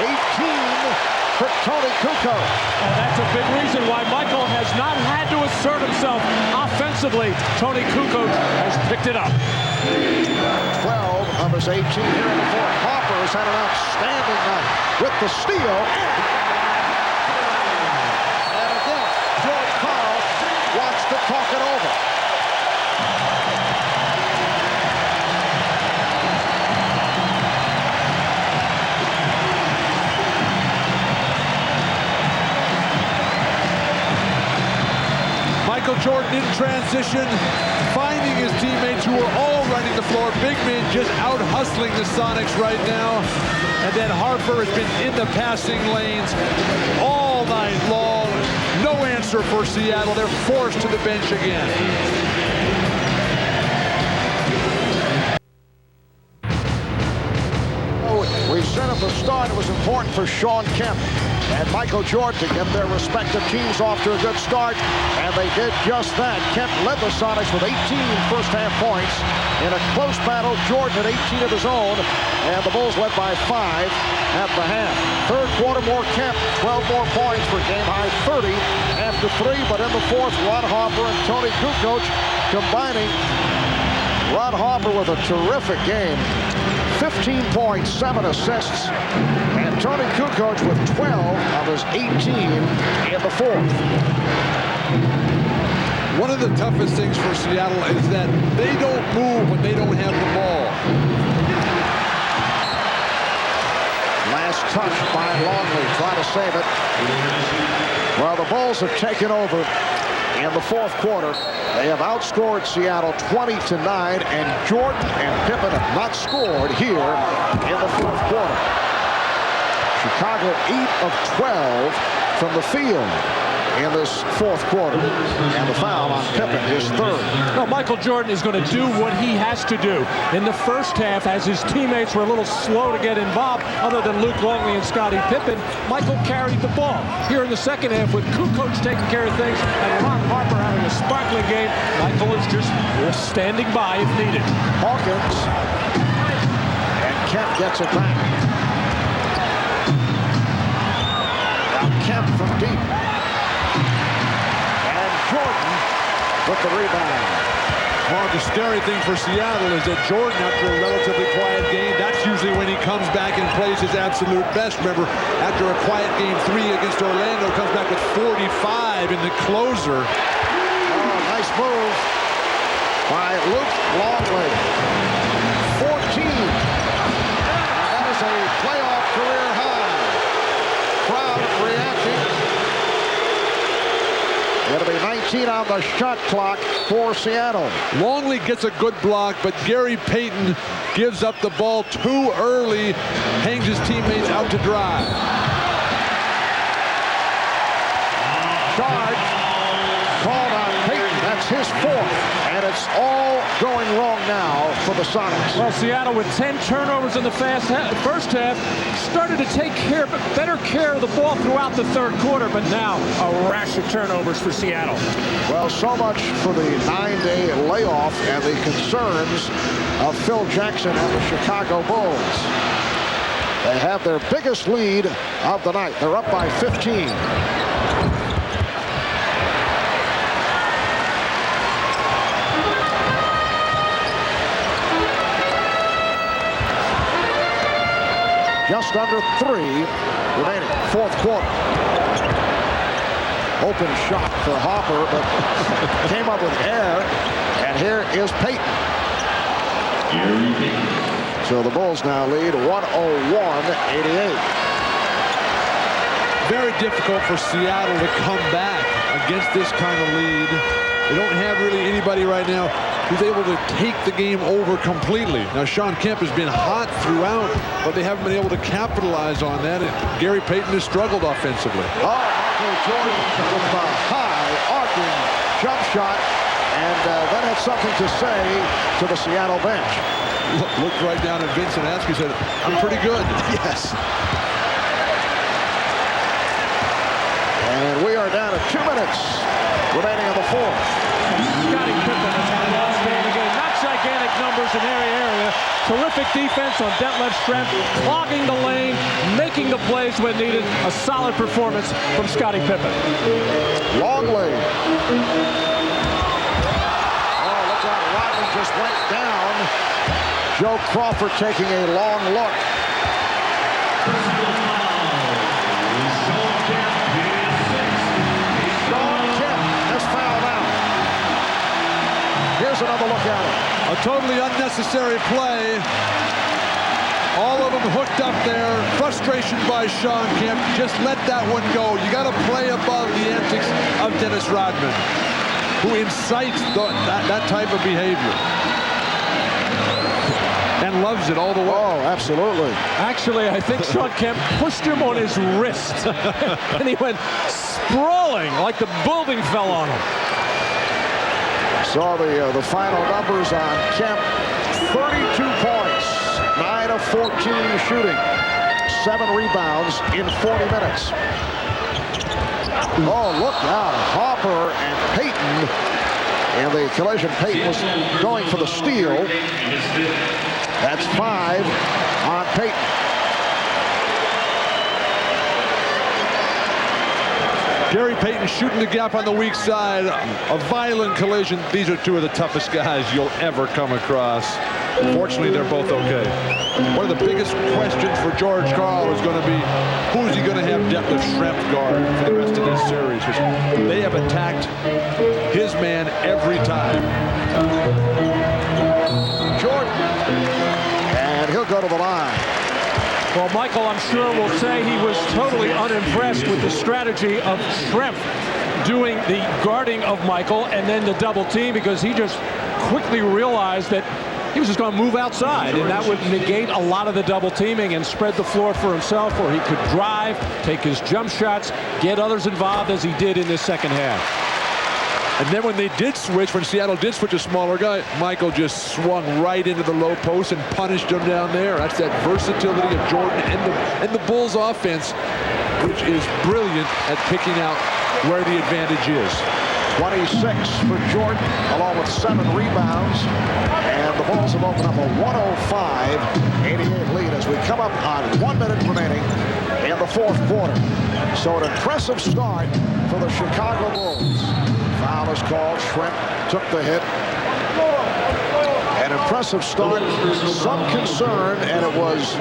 S3: 18 for Tony Kukoc.
S5: And that's a big reason why Michael has not had to assert himself offensively. Tony Kukoc has picked it up.
S3: 12 of his 18 here in the fourth. Harper has had an outstanding night with the steal. And again, George Karl wants to talk it over.
S8: Michael Jordan in transition, finding his teammates who are all running the floor. Big men just out hustling the Sonics right now. And then Harper has been in the passing lanes all night long. No answer for Seattle. They're forced to the bench again.
S3: We said at the start it was important for Shawn Kemp and Michael Jordan to get their respective teams off to a good start, and they did just that. Kemp led the Sonics with 18 first-half points. In a close battle, Jordan had 18 of his own, and the Bulls led by 5 at the half. Third quarter, more Kemp, 12 more points for game-high 30 after 3, but in the fourth, Ron Harper and Tony Kukoc combining. Ron Harper with a terrific game. 15 points, 7 assists, and Tony Kukoc with 12 of his 18 in the fourth.
S8: One of the toughest things for Seattle is that they don't move when they don't have the ball.
S3: Last touch by Longley, trying to save it. Well, the Bulls have taken over in the fourth quarter. They have outscored Seattle 20-9, and Jordan and Pippen have not scored here in the fourth quarter. Chicago 8 of 12 from the field in this fourth quarter, and the foul on Pippen is third.
S5: No, Michael Jordan is going to do what he has to do. In the first half, as his teammates were a little slow to get involved, other than Luke Longley and Scottie Pippen, Michael carried the ball. Here in the second half, with Kukoc taking care of things and Ron Harper having a sparkling game, Michael is just standing by if needed.
S3: Hawkins, and Kemp gets it back. Now Kemp from deep. Jordan with the rebound.
S8: Well, the scary thing for Seattle is that Jordan, after a relatively quiet game, that's usually when he comes back and plays his absolute best. Remember, after a quiet game 3 against Orlando, comes back with 45 in the closer.
S3: Oh, nice move by Luke Longley. 14. That is a playoff career high. Crowd reacting. It'll be 19 on the shot clock for Seattle.
S8: Longley gets a good block, but Gary Payton gives up the ball too early, hangs his teammates out to dry.
S3: Charge called on Payton. That's his 4th. And it's all going wrong now for the Sonics.
S5: Well, Seattle with 10 turnovers in the first half started to take better care of the ball throughout the 3rd quarter, but now a rash of turnovers for Seattle.
S3: Well, so much for the 9-day layoff and the concerns of Phil Jackson and the Chicago Bulls. They have their biggest lead of the night. They're up by 15. Just under 3 remaining, 4th quarter. Open shot for Hopper, but came up with air. And here is Payton. So the Bulls now lead 101-88.
S8: Very difficult for Seattle to come back against this kind of lead. They don't have really anybody right now who's able to take the game over completely. Now, Sean Kemp has been hot throughout, but they haven't been able to capitalize on that. And Gary Payton has struggled offensively.
S3: Oh, Michael Jordan with a high arcing jump shot, and that had something to say to the Seattle bench.
S8: Looked right down at Vincent Askew, said, "I'm pretty good."
S3: Yes. And we are down to 2 minutes remaining in the 4th.
S5: Scottie Pippen has had an outstanding game. Not gigantic numbers in their area. Terrific defense on Detlef Schrempf, clogging the lane, making the plays when needed. A solid performance from Scottie Pippen.
S3: Longley. Oh, look out. Rodman just went down. Joe Crawford taking a long look. Here's another look at it.
S8: A totally unnecessary play. All of them hooked up there. Frustration by Sean Kemp. Just let that one go. You got to play above the antics of Dennis Rodman, who incites that type of behavior. And loves it all the way.
S3: Oh, absolutely.
S5: Actually, I think Sean Kemp pushed him on his wrist. And he went sprawling like the building fell on him.
S3: Saw the final numbers on Kemp. 32 points, 9 of 14 shooting, 7 rebounds in 40 minutes. Oh, look out. Hopper and Payton. In the collision, Payton was going for the steal. That's 5 on Payton.
S8: Gary Payton shooting the gap on the weak side. A violent collision. These are 2 of the toughest guys you'll ever come across. Fortunately, they're both okay. One of the biggest questions for George Karl is going to be, who is he going to have Detlef Schrempf guard for the rest of this series? Because they have attacked his man every time.
S3: Jordan. And he'll go to the line.
S5: Well, Michael, I'm sure, will say he was totally unimpressed with the strategy of Schrempf doing the guarding of Michael and then the double team, because he just quickly realized that he was just going to move outside, and that would negate a lot of the double teaming and spread the floor for himself, where he could drive, take his jump shots, get others involved as he did in the second half.
S8: And then when they did switch, when Seattle did switch a smaller guy, Michael just swung right into the low post and punished him down there. That's that versatility of Jordan and the Bulls offense, which is brilliant at picking out where the advantage is.
S3: 26 for Jordan, along with 7 rebounds. And the Bulls have opened up a 105-88 lead as we come up on 1 minute remaining in the 4th quarter. So an impressive start for the Chicago Bulls. Foul is called. Schrempf took the hit. An impressive start, some concern, and it was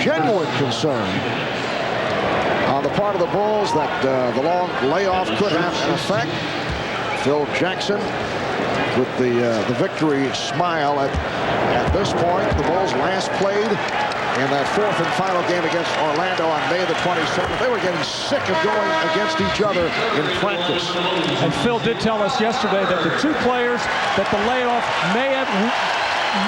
S3: genuine concern on the part of the Bulls that the long layoff could have an effect. Phil Jackson with the victory smile at this point. The Bulls last played in that fourth and final game against Orlando on May the 27th. They were getting sick of going against each other in practice.
S5: And Phil did tell us yesterday that the two players that the layoff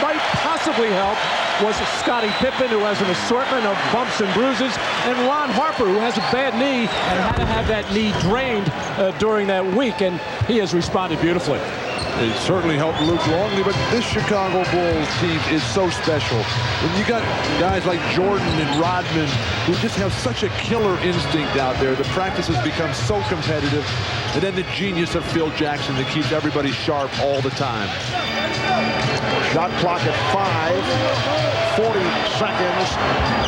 S5: might possibly help was Scottie Pippen, who has an assortment of bumps and bruises, and Ron Harper, who has a bad knee and had to have that knee drained during that week, and he has responded beautifully.
S8: It certainly helped Luke Longley, but this Chicago Bulls team is so special. When you got guys like Jordan and Rodman who just have such a killer instinct out there, the practices become so competitive, and then the genius of Phil Jackson that keeps everybody sharp all the time.
S3: Shot clock at 5, 40 seconds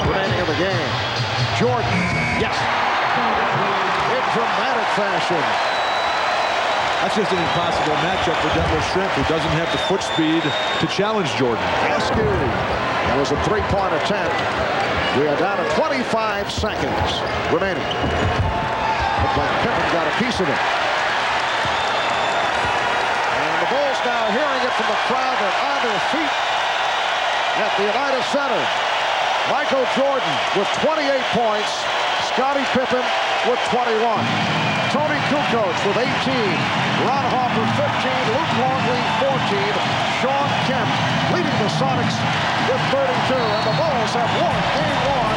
S3: remaining in the game. Jordan, yes, in dramatic fashion.
S8: That's just an impossible matchup for Denver Shrimp, who doesn't have the foot speed to challenge Jordan.
S3: Askew. That was a three-point attempt. We are down to 25 seconds remaining. Looks like Pippen got a piece of it. And the Bulls now hearing it from the crowd. They're on their feet at the United Center. Michael Jordan with 28 points. Scottie Pippen with 21. Tony Kukoc with 18, Ron Harper 15, Luke Longley 14, Sean Kemp leading the Sonics with 32, and the Bulls have won Game 1